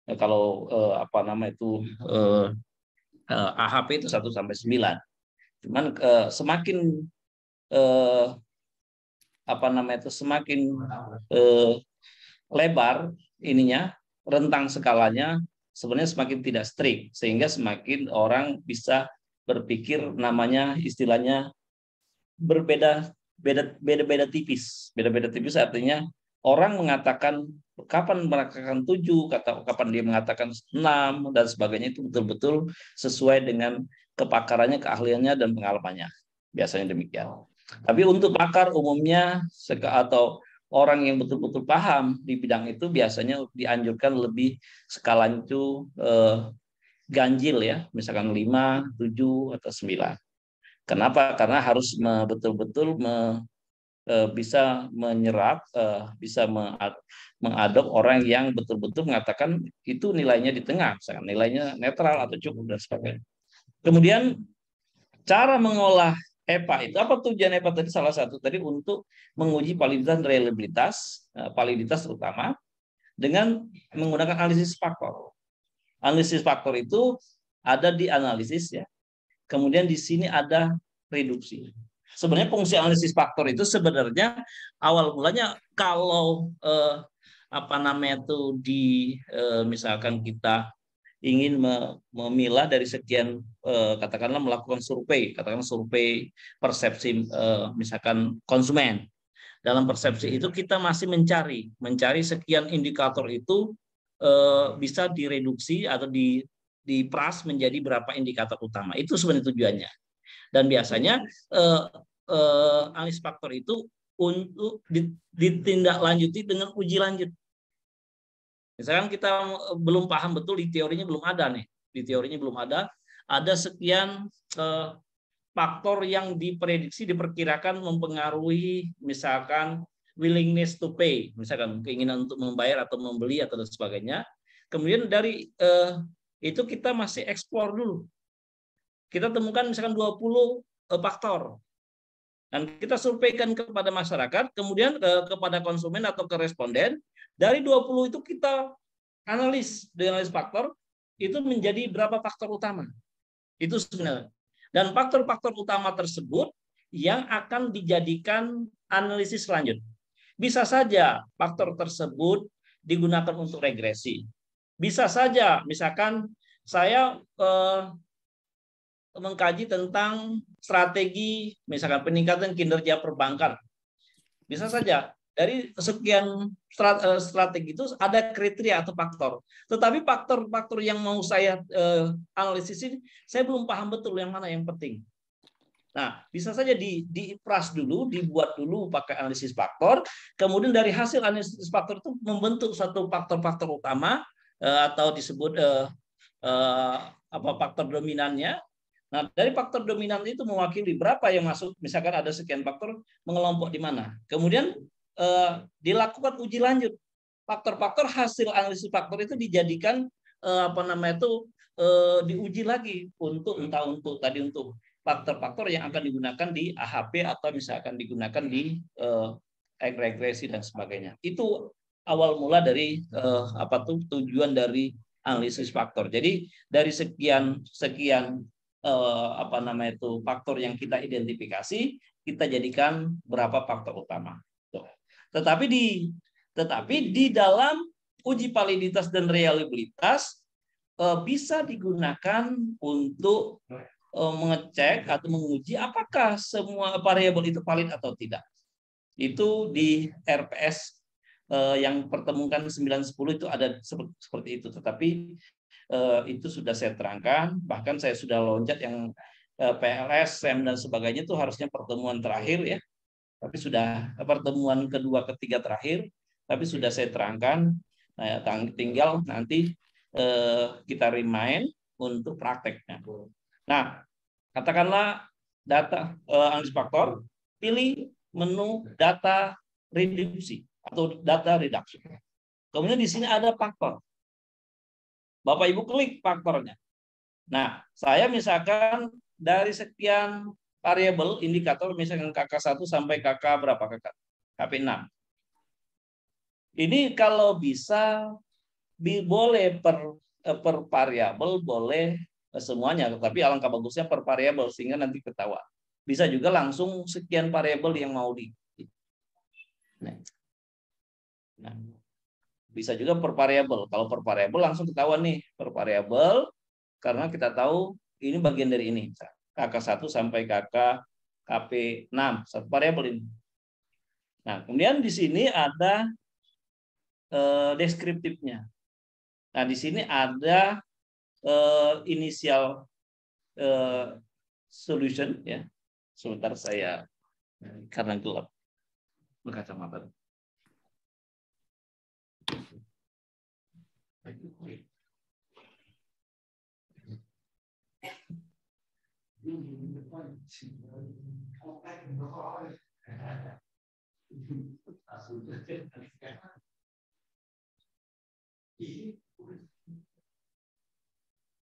Kalau apa nama itu AHP itu 1 sampai 9. Cuman semakin eh, apa nama itu semakin eh, lebar ininya, rentang skalanya sebenarnya semakin tidak strict, sehingga semakin orang bisa berpikir, namanya istilahnya berbeda, beda beda tipis artinya orang mengatakan kapan mengatakan 7, kapan dia mengatakan 6 dan sebagainya, itu betul-betul sesuai dengan kepakarannya, keahliannya dan pengalamannya, biasanya demikian. Tapi untuk pakar umumnya atau orang yang betul-betul paham di bidang itu biasanya dianjurkan lebih skalanya itu ganjil ya, misalkan 5, 7 atau 9. Kenapa? Karena harus betul-betul bisa menyerap, bisa mengadop orang yang betul-betul mengatakan itu nilainya di tengah, misalkan nilainya netral atau cukup dan sebagainya. Kemudian cara mengolah EPA itu, apa tujuan EPA tadi? Salah satu tadi untuk menguji validitas dan reliabilitas, validitas terutama dengan menggunakan analisis faktor. Analisis faktor itu ada di analisis ya. Kemudian di sini ada reduksi. Sebenarnya fungsi analisis faktor itu sebenarnya awal mulanya kalau apa namanya itu misalkan kita ingin memilah dari sekian katakanlah melakukan survei, katakanlah survei persepsi misalkan konsumen. Dalam persepsi itu kita masih mencari sekian indikator itu bisa direduksi atau diperas menjadi berapa indikator utama. Itu sebenarnya tujuannya. Dan biasanya analisis faktor itu untuk ditindaklanjuti dengan uji lanjut. Misalkan kita belum paham betul, di teorinya belum ada nih. Di teorinya belum ada sekian faktor yang diprediksi, diperkirakan mempengaruhi misalkan willingness to pay, misalkan keinginan untuk membayar atau membeli atau dan sebagainya. Kemudian dari itu kita masih eksplor dulu. Kita temukan misalkan 20 faktor. Dan kita surveikan kepada masyarakat, kemudian kepada konsumen atau ke responden, dari 20 itu kita analis dengan analis faktor, itu menjadi berapa faktor utama. Itu sebenarnya. Dan faktor-faktor utama tersebut yang akan dijadikan analisis selanjut. Bisa saja faktor tersebut digunakan untuk regresi. Bisa saja, misalkan saya mengkaji tentang strategi misalkan peningkatan kinerja perbankan. Bisa saja dari sekian strategi itu ada kriteria atau faktor. Tetapi faktor-faktor yang mau saya analisis ini, saya belum paham betul yang mana yang penting. Nah, bisa saja diperas dulu, dibuat dulu pakai analisis faktor, kemudian dari hasil analisis faktor itu membentuk satu faktor-faktor utama atau disebut faktor dominannya. Nah, dari faktor dominan itu mewakili berapa yang masuk, misalkan ada sekian faktor, mengelompok di mana. Kemudian dilakukan uji lanjut. Faktor-faktor hasil analisis faktor itu dijadikan diuji lagi untuk faktor-faktor yang akan digunakan di AHP atau misalkan digunakan di regresi dan sebagainya. Itu awal mula dari tujuan dari analisis faktor. Jadi dari sekian faktor yang kita identifikasi, kita jadikan berapa faktor utama. Tetapi di dalam uji validitas dan reliabilitas bisa digunakan untuk mengecek atau menguji apakah semua variabel itu valid atau tidak. Itu di RPS yang pertemuan 9-10 itu ada seperti itu. Tetapi itu sudah saya terangkan, bahkan saya sudah loncat yang PLS, SEM dan sebagainya itu harusnya pertemuan terakhir ya, tapi sudah pertemuan kedua ketiga terakhir, tapi sudah saya terangkan. Nah, tinggal nanti kita remind untuk prakteknya. Nah, katakanlah data analisis faktor, pilih menu data reduksi atau data reduction. Kemudian di sini ada faktor. Bapak Ibu klik faktornya. Nah, saya misalkan dari sekian variabel indikator, misalkan KK1 sampai KK berapa KK? KP6. Ini kalau bisa boleh per variabel, boleh semuanya, tapi alangkah bagusnya per variabel sehingga nanti ketahuan. Bisa juga langsung sekian variabel yang mau di. Nah, bisa juga per variabel. Kalau per variabel langsung ketahuan nih per variabel karena kita tahu ini bagian dari ini. KK1 sampai KP6 satu variabel ini. Nah, kemudian di sini ada deskriptifnya. Nah, di sini ada initial solution ya. Sebentar saya karena gelap berkacamata.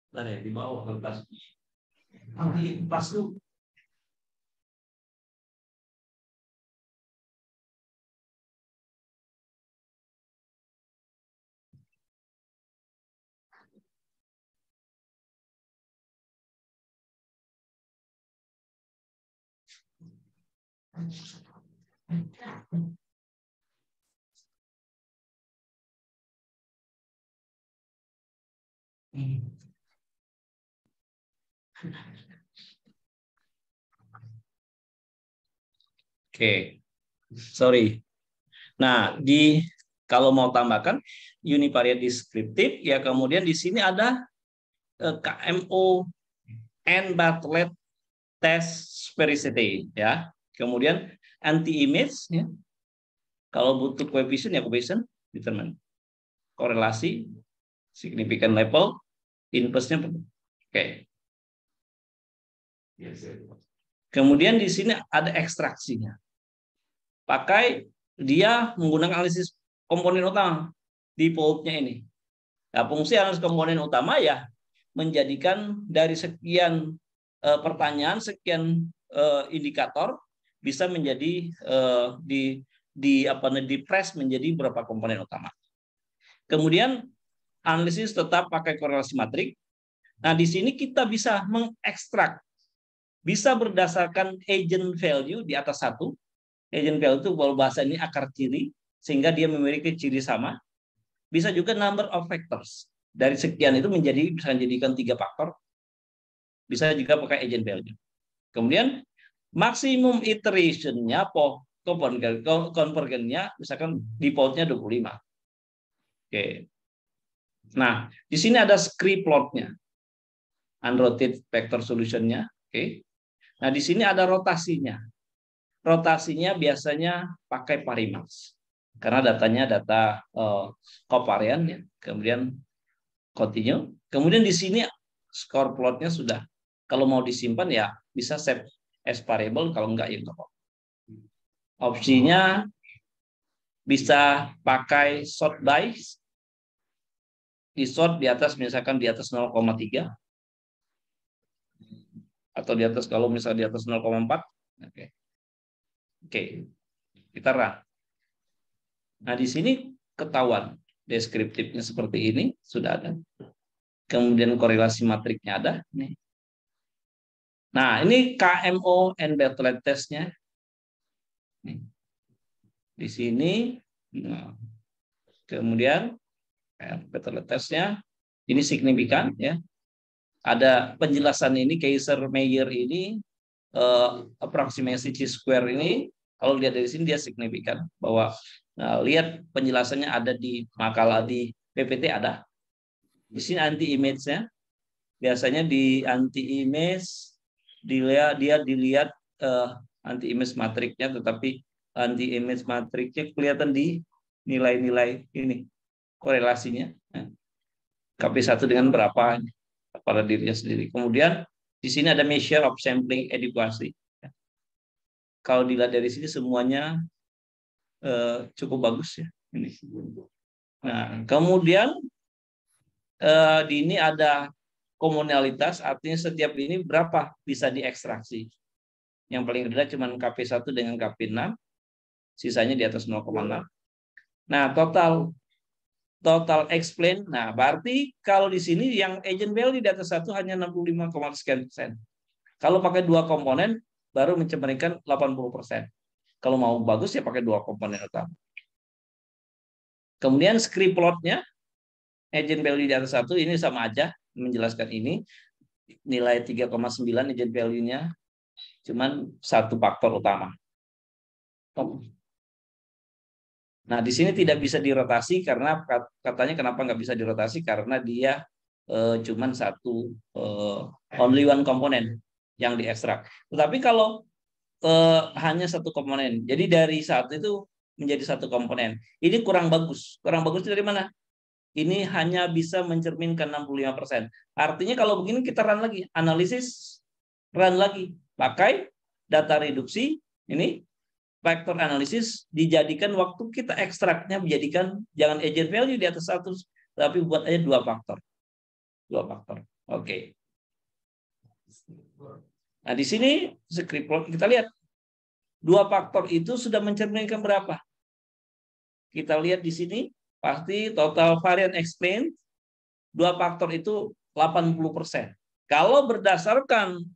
Dari di bawah kertas. Nanti pas tuh. Oke, sorry. Nah, kalau mau tambahkan univariate deskriptif, ya kemudian di sini ada KMO and Bartlett test sphericity, ya. Kemudian anti image, ya. Kalau butuh coefficient ya coefficient determine korelasi significant level inverse-nya. Oke. Kemudian di sini ada ekstraksinya. Pakai dia menggunakan analisis komponen utama default-nya ini. Nah, fungsi analisis komponen utama ya menjadikan dari sekian pertanyaan, sekian indikator bisa menjadi di press menjadi beberapa komponen utama. Kemudian analisis tetap pakai korelasi matrik. Nah, di sini kita bisa mengekstrak, bisa berdasarkan agent value di atas satu. Agent value itu kalau bahasa ini akar ciri, sehingga dia memiliki ciri sama. Bisa juga number of factors. Dari sekian itu bisa menjadikan 3 faktor. Bisa juga pakai agent value. Kemudian maksimum iteration-nya, convergence-nya, misalkan default-nya 25. Oke. Nah, di sini ada script plot-nya. Unrotated vector solution-nya. Oke. Nah, di sini ada rotasinya. Rotasinya biasanya pakai Parimax. Karena datanya data covariant, ya. Kemudian continue. Kemudian di sini score plotnya sudah. Kalau mau disimpan ya bisa save as variable, kalau enggak ya enggak apa-apa. Opsinya bisa pakai sort by. Di sort di atas, misalkan di atas 0,3 atau di atas, kalau misalnya di atas 0,4. Oke. Kita run. Nah, di sini ketahuan deskriptifnya seperti ini sudah ada. Kemudian korelasi matriknya ada. Nah, ini KMO and Bartlett test-nya. Di sini. Nah, kemudian Bartlett test-nya ini signifikan, ya. Ada penjelasan ini Kaiser-Meyer ini approximation square ini, kalau lihat dari sini dia signifikan bahwa lihat penjelasannya ada di makalah di PPT ada. Di sini anti image-nya. Biasanya di anti image dilihat anti image matriknya, tetapi anti image matriknya kelihatan di nilai-nilai ini korelasinya. KP1 dengan berapa pada dirinya sendiri. Kemudian di sini ada measure of sampling adequacy. Kalau dilihat dari sini semuanya cukup bagus, ya. Ini. Nah, kemudian di ini ada komunalitas, artinya setiap ini berapa bisa diekstraksi. Yang paling rendah cuma KP1 dengan KP6, sisanya di atas 0,6. Nah, total total explain. Nah, berarti kalau di sini yang agent value di atas 1 hanya 65,sekian%. Kalau pakai 2 komponen baru mencerminkan 80%. Kalau mau bagus ya pakai 2 komponen utama. Kemudian script plotnya agent value di atas 1 ini sama aja menjelaskan ini. Nilai 3,9 agent value-nya cuman satu faktor utama. Nah, di sini tidak bisa dirotasi karena katanya kenapa nggak bisa dirotasi karena dia cuman satu only one komponen yang diekstrak. Tetapi kalau hanya satu komponen, jadi dari satu itu menjadi satu komponen, ini kurang bagus. Kurang bagus dari mana? Ini hanya bisa mencerminkan 65%. Artinya kalau begini kita run lagi, analisis, run lagi, pakai data reduksi ini. Faktor analisis dijadikan waktu kita ekstraknya menjadikan jangan agent value di atas 1 tapi buat aja 2 faktor. 2 faktor. Oke. Nah, di sini script plot kita lihat 2 faktor itu sudah mencerminkan berapa? Kita lihat di sini pasti total variance explain 2 faktor itu 80%. Kalau berdasarkan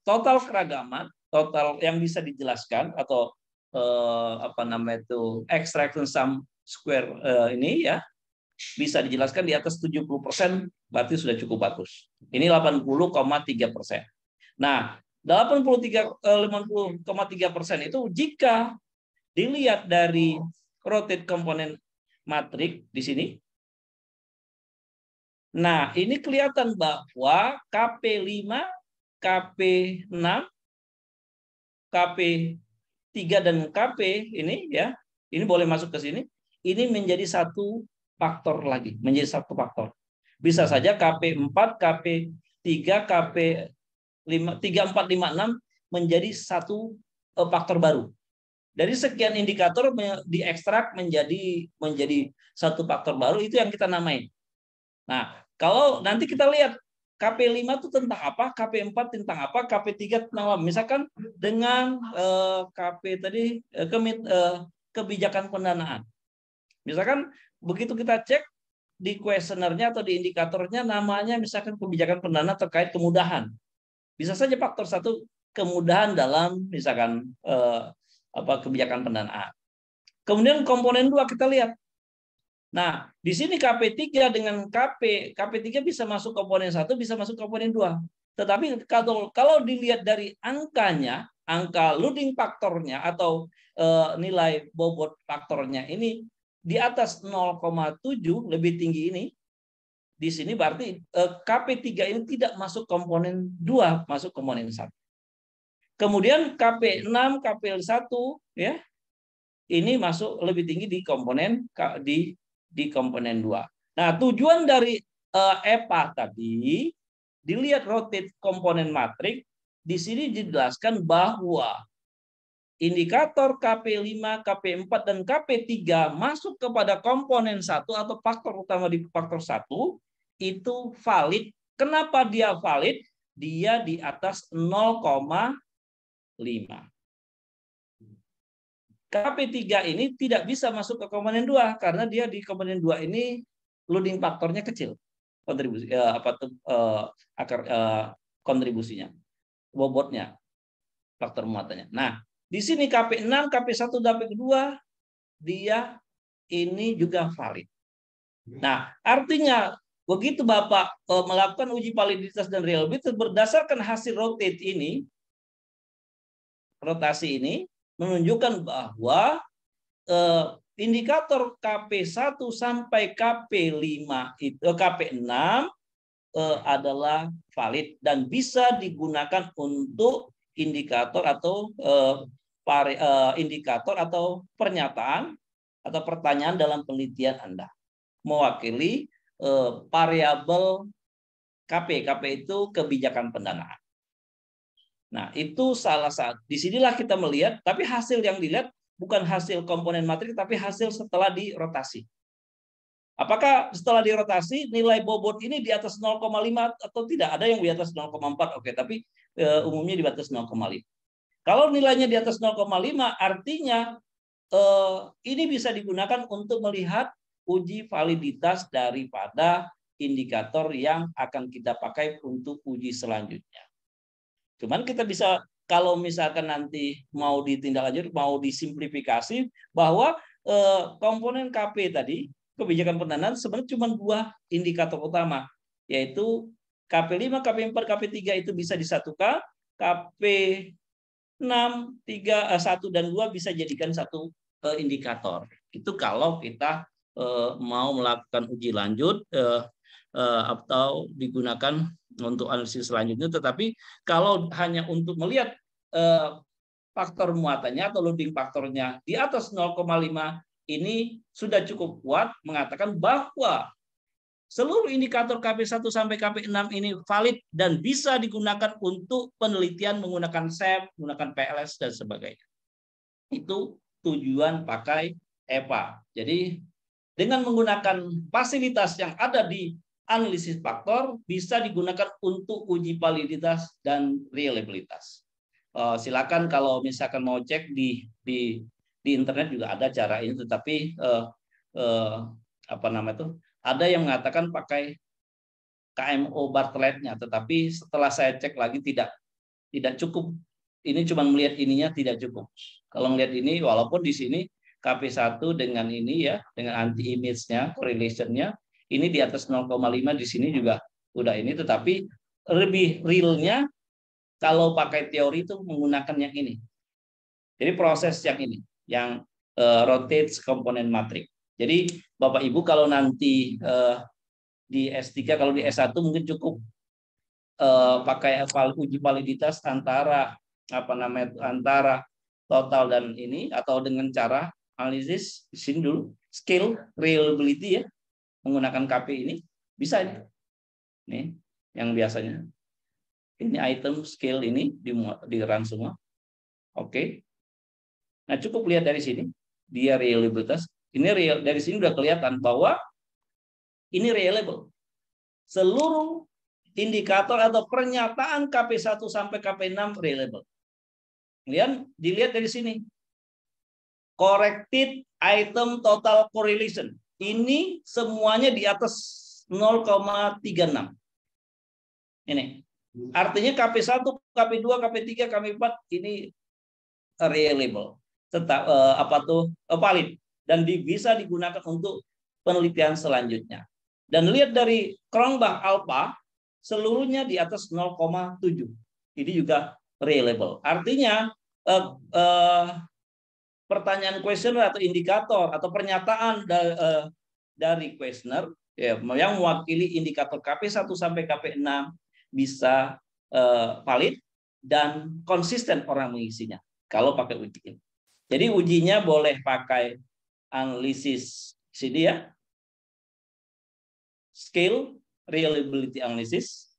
total keragaman, total yang bisa dijelaskan atau extraction sum square ini ya bisa dijelaskan di atas 70%, berarti sudah cukup bagus. Ini 80,3%. Nah, 50,3% itu jika dilihat dari rotate komponen matrik di sini. Nah, ini kelihatan bahwa KP5, KP6, KP3 dan KP ini ya, ini boleh masuk ke sini. Ini menjadi satu faktor lagi, menjadi satu faktor. Bisa saja KP4, KP3, KP5, 3, 4, 5, 6 menjadi satu faktor baru. Dari sekian indikator diekstrak menjadi satu faktor baru, itu yang kita namain. Nah, kalau nanti kita lihat KP5 itu tentang apa, KP4 tentang apa, KP3 tentang apa. Misalkan dengan KP tadi kebijakan pendanaan. Misalkan begitu kita cek di kuesionernya atau di indikatornya namanya misalkan kebijakan pendanaan terkait kemudahan. Bisa saja faktor 1 kemudahan dalam misalkan kebijakan pendanaan. Kemudian komponen 2 kita lihat. Nah, di sini KP3 dengan KP3 bisa masuk komponen 1, bisa masuk komponen 2. Tetapi kalau dilihat dari angkanya, angka loading faktornya atau nilai bobot faktornya ini di atas 0,7 lebih tinggi ini, di sini berarti KP3 ini tidak masuk komponen 2, masuk komponen 1. Kemudian KP6, KP1 ya. Ini masuk lebih tinggi di komponen di komponen 2. Nah, tujuan dari EPA tadi dilihat rotate komponen matrik, di sini dijelaskan bahwa indikator KP5, KP4 dan KP3 masuk kepada komponen 1 atau faktor utama di faktor 1 itu valid. Kenapa dia valid? Dia di atas 0,5. KP3 ini tidak bisa masuk ke komponen 2 karena dia di komponen 2 ini loading faktornya kecil. Kontribusi kontribusinya, bobotnya, faktor muatannya. Nah, di sini KP6, KP1, KP2 dia ini juga valid. Nah, artinya begitu Bapak melakukan uji validitas dan reliability berdasarkan hasil rotasi ini menunjukkan bahwa indikator KP1 sampai KP5 itu KP6 adalah valid dan bisa digunakan untuk indikator atau indikator atau pernyataan atau pertanyaan dalam penelitian Anda mewakili variabel KP. KP itu kebijakan pendanaan. Nah, itu salah satu. Disinilah kita melihat, tapi hasil yang dilihat bukan hasil komponen matrik, tapi hasil setelah dirotasi. Apakah setelah dirotasi nilai bobot ini di atas 0,5 atau tidak? Ada yang di atas 0,4, oke, tapi umumnya di atas 0,5. Kalau nilainya di atas 0,5, artinya ini bisa digunakan untuk melihat uji validitas daripada indikator yang akan kita pakai untuk uji selanjutnya. Cuman kita bisa, kalau misalkan nanti mau ditindaklanjut, mau disimplifikasi, bahwa komponen KP tadi, kebijakan pendanaan, sebenarnya cuma 2 indikator utama, yaitu KP5, KP4, KP3 itu bisa disatukan, KP6, 3, 1 dan 2 bisa jadikan satu indikator. Itu kalau kita mau melakukan uji lanjut atau digunakan untuk analisis selanjutnya. Tetapi kalau hanya untuk melihat faktor muatannya atau loading faktornya di atas 0,5, ini sudah cukup kuat mengatakan bahwa seluruh indikator KP1 sampai KP6 ini valid dan bisa digunakan untuk penelitian menggunakan SEP, menggunakan PLS dan sebagainya. Itu tujuan pakai EVA. Jadi dengan menggunakan fasilitas yang ada di analisis faktor bisa digunakan untuk uji validitas dan reliabilitas. Silakan kalau misalkan mau cek di internet juga ada cara ini, tetapi apa namanya itu, ada yang mengatakan pakai KMO Bartlett-nya, tetapi setelah saya cek lagi tidak cukup. Ini cuma melihat ininya tidak cukup. Kalau melihat ini, walaupun di sini KP1 dengan ini ya, dengan anti image-nya, correlation-nya, ini di atas 0,5, di sini juga udah ini, tetapi lebih real-nya kalau pakai teori itu menggunakan yang ini. Jadi proses yang ini, yang rotates komponen matrix. Jadi Bapak Ibu kalau nanti di S3, kalau di S1 mungkin cukup pakai uji validitas antara antara total dan ini, atau dengan cara analisis di sini dulu, skill reliability ya, menggunakan KP ini bisa ini. Nih yang biasanya ini item skill ini di run semua. Oke. Nah, cukup lihat dari sini dia reliabilitas. Ini real, dari sini udah kelihatan bahwa ini reliable. Seluruh indikator atau pernyataan KP1 sampai KP6 reliable. Kemudian dilihat dari sini. Corrected item total correlation. Ini semuanya di atas 0,36. Ini. Artinya KP1, KP2, KP3, KP4 ini reliable. Tetap valid dan bisa digunakan untuk penelitian selanjutnya. Dan lihat dari Cronbach alpha seluruhnya di atas 0,7. Ini juga reliable. Artinya pertanyaan questionnaire atau indikator atau pernyataan dari questionnaire ya, yang mewakili indikator KP1 sampai KP6 bisa valid dan konsisten orang mengisinya kalau pakai uji ini. Jadi ujinya boleh pakai analisis sini ya, skill reliability analysis,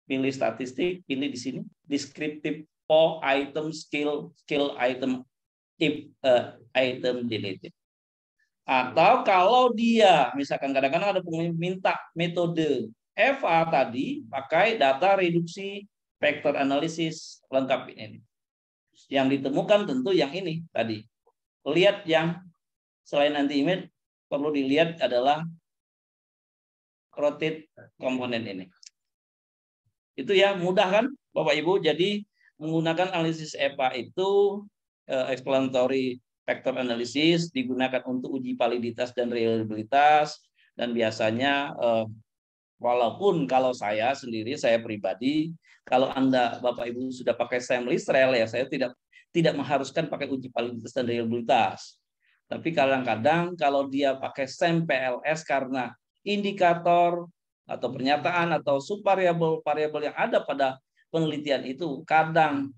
pilih statistik, pilih di sini descriptive for item skill item if item deleted. Atau kalau dia misalkan kadang-kadang ada minta metode EVA tadi pakai data reduksi vector analisis lengkap ini. Yang ditemukan tentu yang ini tadi. Lihat yang selain anti image perlu dilihat adalah rotate komponen ini. Itu ya, mudah kan Bapak Ibu. Jadi menggunakan analisis EVA itu explanatory factor analysis digunakan untuk uji validitas dan reliabilitas, dan biasanya walaupun kalau saya sendiri, saya pribadi, kalau Anda Bapak Ibu sudah pakai SEM Listrel ya, saya tidak mengharuskan pakai uji validitas dan reliabilitas. Tapi kadang-kadang kalau dia pakai SEM PLS karena indikator atau pernyataan atau subvariabel-variabel yang ada pada penelitian itu kadang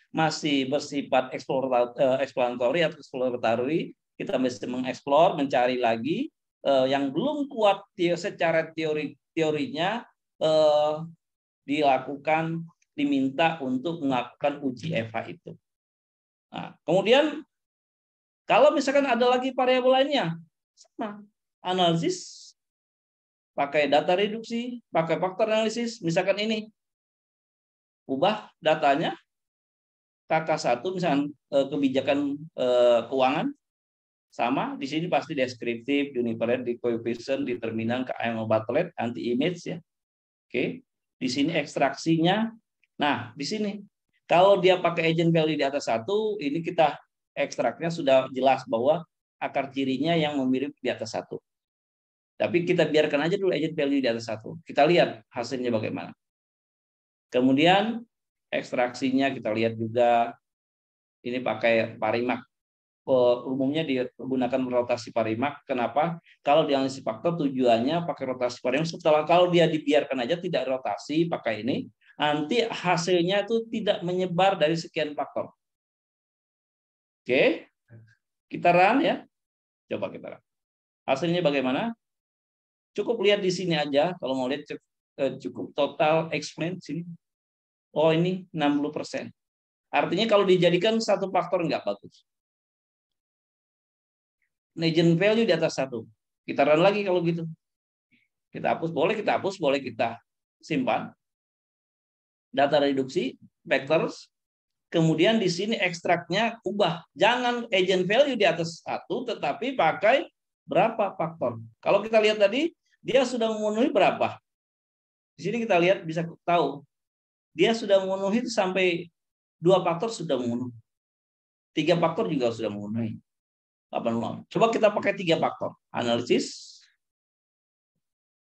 masih bersifat exploratory atau exploratory, kita mesti mengeksplor, mencari lagi yang belum kuat secara teorinya, dilakukan, diminta untuk melakukan uji EVA itu. Nah, kemudian kalau misalkan ada lagi variabel lainnya, sama analisis, pakai data reduksi, pakai faktor analisis, misalkan ini, ubah datanya, KK1 misalnya kebijakan keuangan sama, di sini pasti deskriptif, univariate, di coefficient, determinan, KM Bartlett, anti image ya. Oke. Di sini ekstraksinya. Nah, di sini kalau dia pakai agent value di atas 1, ini kita ekstraknya sudah jelas bahwa akar cirinya yang mirip di atas 1. Tapi kita biarkan aja dulu agent value di atas 1. Kita lihat hasilnya bagaimana. Kemudian ekstraksinya kita lihat juga ini pakai Parimak. Umumnya digunakan rotasi Parimak. Kenapa? Kalau di analisis faktor tujuannya pakai rotasi Parimak. Setelah kalau dia dibiarkan aja tidak rotasi pakai ini, nanti hasilnya itu tidak menyebar dari sekian faktor. Oke, kita run ya. Coba kita run. Hasilnya bagaimana? Cukup lihat di sini aja. Kalau mau lihat cukup total explain sini. Oh ini 60%. Artinya kalau dijadikan satu faktor nggak bagus. Agent value di atas 1. Kita run lagi kalau gitu. Kita hapus, boleh kita simpan. Data reduksi, vectors. Kemudian di sini ekstraknya ubah. Jangan agent value di atas 1, tetapi pakai berapa faktor. Kalau kita lihat tadi, dia sudah memenuhi berapa. Di sini kita lihat bisa tahu. Dia sudah memenuhi sampai 2 faktor sudah memenuhi. 3 faktor juga sudah memenuhi. 86. Coba kita pakai 3 faktor. Analisis,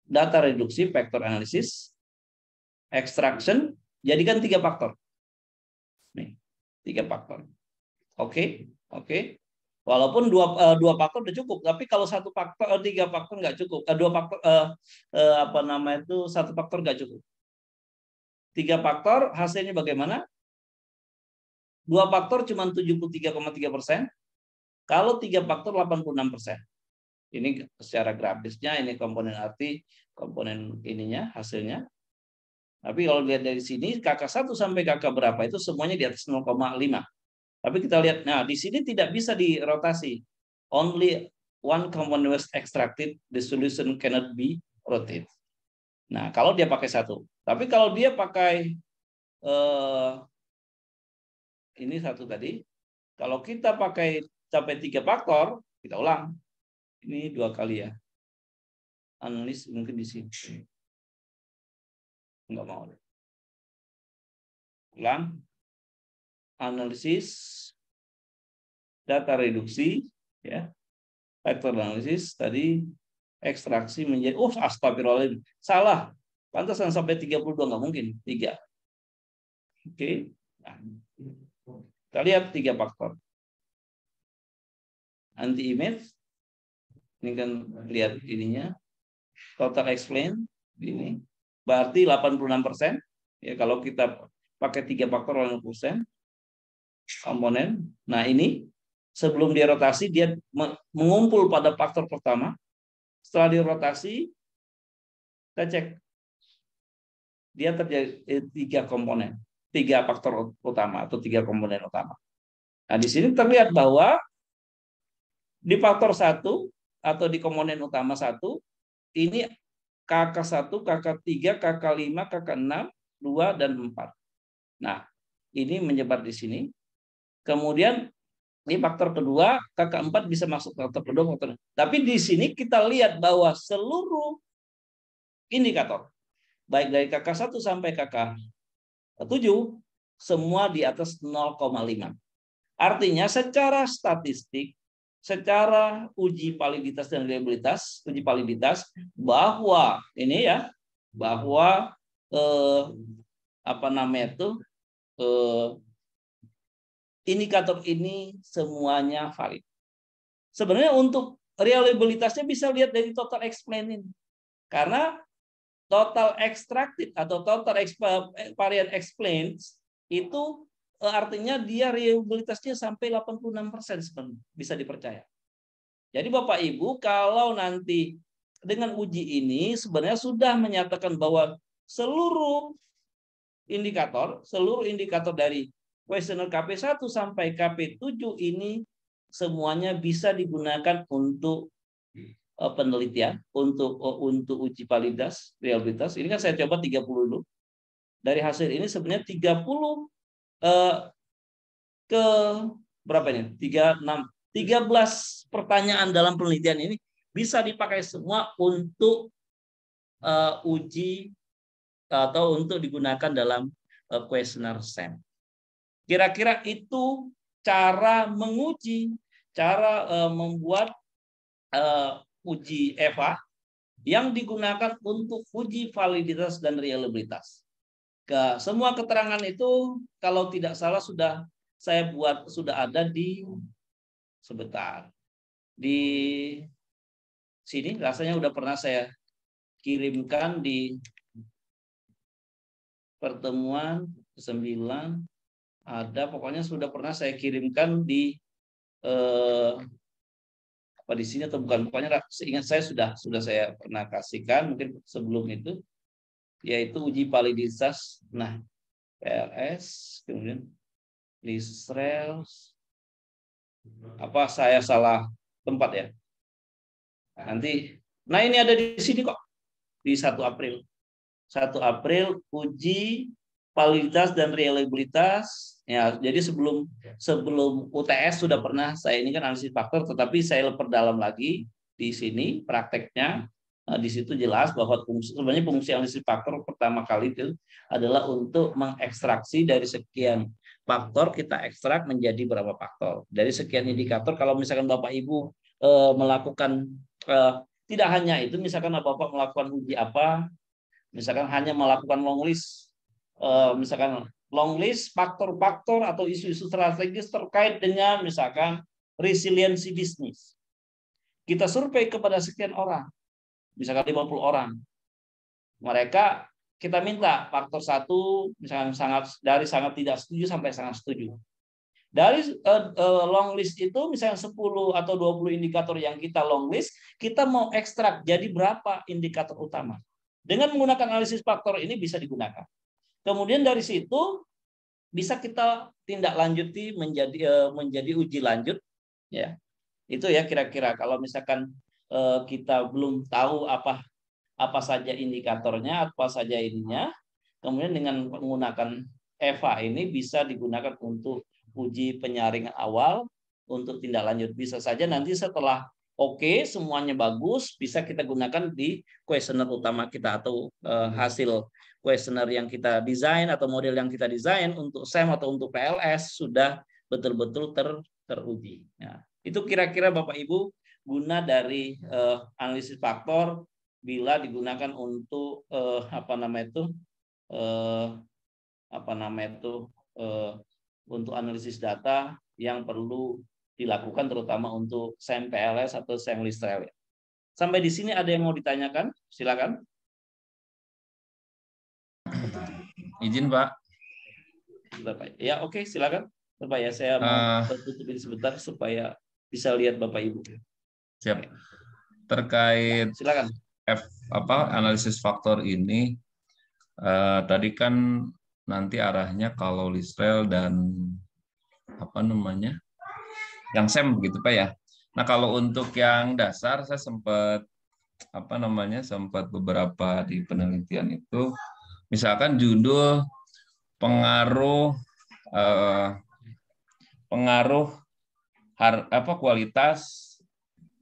data reduksi, vector analisis, extraction, jadikan 3 faktor. Nih, 3 faktor. Oke. Walaupun dua faktor udah cukup, tapi kalau 1 faktor, 3 faktor nggak cukup. 2 faktor, satu faktor nggak cukup. 3 faktor hasilnya bagaimana? 2 faktor cuma 73,3%. Kalau 3 faktor 86%. Ini secara grafisnya, ini komponen arti, komponen ininya, hasilnya. Tapi kalau lihat dari sini, KK1 sampai KK berapa itu semuanya di atas 0,5. Tapi kita lihat, nah di sini tidak bisa dirotasi. Only one component was extracted, the solution cannot be rotated. Nah, kalau dia pakai 1. Tapi kalau dia pakai ini 1 tadi, kalau kita pakai sampai 3 faktor, kita ulang. Ini 2 kali ya. Analis mungkin di sini. Enggak mau. Ulang. Analisis, data reduksi, ya. Faktor analisis tadi ekstraksi menjadi astagfirullahaladzim. Salah. Pantasan sampai 32 enggak mungkin. 3. Oke. Nah, kita lihat 3 faktor. Anti image. Ini kan lihat ininya. Total explain ini. Berarti 86%. Ya, kalau kita pakai 3 faktor 80% komponen. Nah, ini sebelum dia rotasi dia mengumpul pada faktor pertama. Setelah dirotasi kita cek dia terjadi 3 komponen, 3 faktor utama atau 3 komponen utama. Nah, di sini terlihat bahwa di faktor 1 atau di komponen utama 1 ini KK1, KK3, KK5, KK6, 2 dan 4. Nah, ini menyebar di sini. Kemudian ini faktor kedua, KK4 bisa masuk faktor kedua, faktor. Tapi di sini kita lihat bahwa seluruh indikator baik dari KK1 sampai KK7 semua di atas 0,5. Artinya secara statistik, secara uji validitas dan reliabilitas, uji validitas bahwa ini ya, bahwa indikator ini semuanya valid. Sebenarnya untuk reliabilitasnya bisa lihat dari total explain ini. Karena total extracted atau total variant explains itu artinya dia reliabilitasnya sampai 86% sebenarnya, bisa dipercaya. Jadi Bapak Ibu, kalau nanti dengan uji ini sebenarnya sudah menyatakan bahwa seluruh indikator dari kuesioner KP1 sampai KP7 ini semuanya bisa digunakan untuk penelitian, untuk uji validitas, reliabilitas. Ini kan saya coba 30 dulu. Dari hasil ini sebenarnya 30 ke berapa ini? 13 pertanyaan dalam penelitian ini bisa dipakai semua untuk uji atau untuk digunakan dalam kuesioner SAM. Kira-kira itu cara menguji, cara membuat uji EVA yang digunakan untuk uji validitas dan reliabilitas. Semua keterangan itu kalau tidak salah sudah saya buat, sudah ada di sebentar. Di sini rasanya udah pernah saya kirimkan di pertemuan 9, ada, pokoknya sudah pernah saya kirimkan di apa di sini atau bukan, pokoknya seingat saya sudah saya pernah kasihkan mungkin sebelum itu, yaitu uji validitas. Nah, PLS, kemudian Lisrel, apa saya salah tempat ya? Nanti, nah ini ada di sini kok, di 1 April. 1 April uji validitas dan reliabilitas. Ya, jadi sebelum UTS sudah pernah saya ini kan analisis faktor, tetapi saya perdalam lagi di sini prakteknya. Di situ jelas bahwa sebenarnya fungsi analisis faktor pertama kali itu adalah untuk mengekstraksi dari sekian faktor, kita ekstrak menjadi berapa faktor. Dari sekian indikator, kalau misalkan Bapak Ibu melakukan tidak hanya itu, misalkan Bapak melakukan uji apa, misalkan hanya melakukan long list, misalkan long list faktor-faktor atau isu-isu strategis terkait dengan misalkan resiliensi bisnis. Kita survei kepada sekian orang, misalkan 50 orang. Mereka kita minta faktor 1 misalkan dari sangat tidak setuju sampai sangat setuju. Dari long list itu misalnya 10 atau 20 indikator yang kita long list, kita mau ekstrak jadi berapa indikator utama. Dengan menggunakan analisis faktor ini bisa digunakan. Kemudian dari situ bisa kita tindak lanjuti menjadi uji lanjut, ya. Itu ya kira-kira kalau misalkan kita belum tahu apa saja indikatornya, apa saja ininya, kemudian dengan menggunakan EVA ini bisa digunakan untuk uji penyaringan awal, untuk tindak lanjut. Bisa saja nanti setelah oke, semuanya bagus, bisa kita gunakan di kuesioner utama kita atau hasil kuesioner yang kita desain atau model yang kita desain untuk SAM atau untuk PLS sudah betul-betul teruji. Nah, itu kira-kira Bapak Ibu guna dari analisis faktor bila digunakan untuk untuk analisis data yang perlu dilakukan terutama untuk SAM PLS atau SAM Lisrel. Sampai di sini ada yang mau ditanyakan? Silakan. Izin, Pak. Ya, oke, silakan. Bapak ya, saya mau tutup ini sebentar supaya bisa lihat Bapak Ibu. Siap. Terkait silakan. Analisis faktor ini tadi kan nanti arahnya kalau Lisrel dan yang SAM begitu Pak ya. Nah, kalau untuk yang dasar saya sempat sempat beberapa di penelitian itu misalkan judul pengaruh kualitas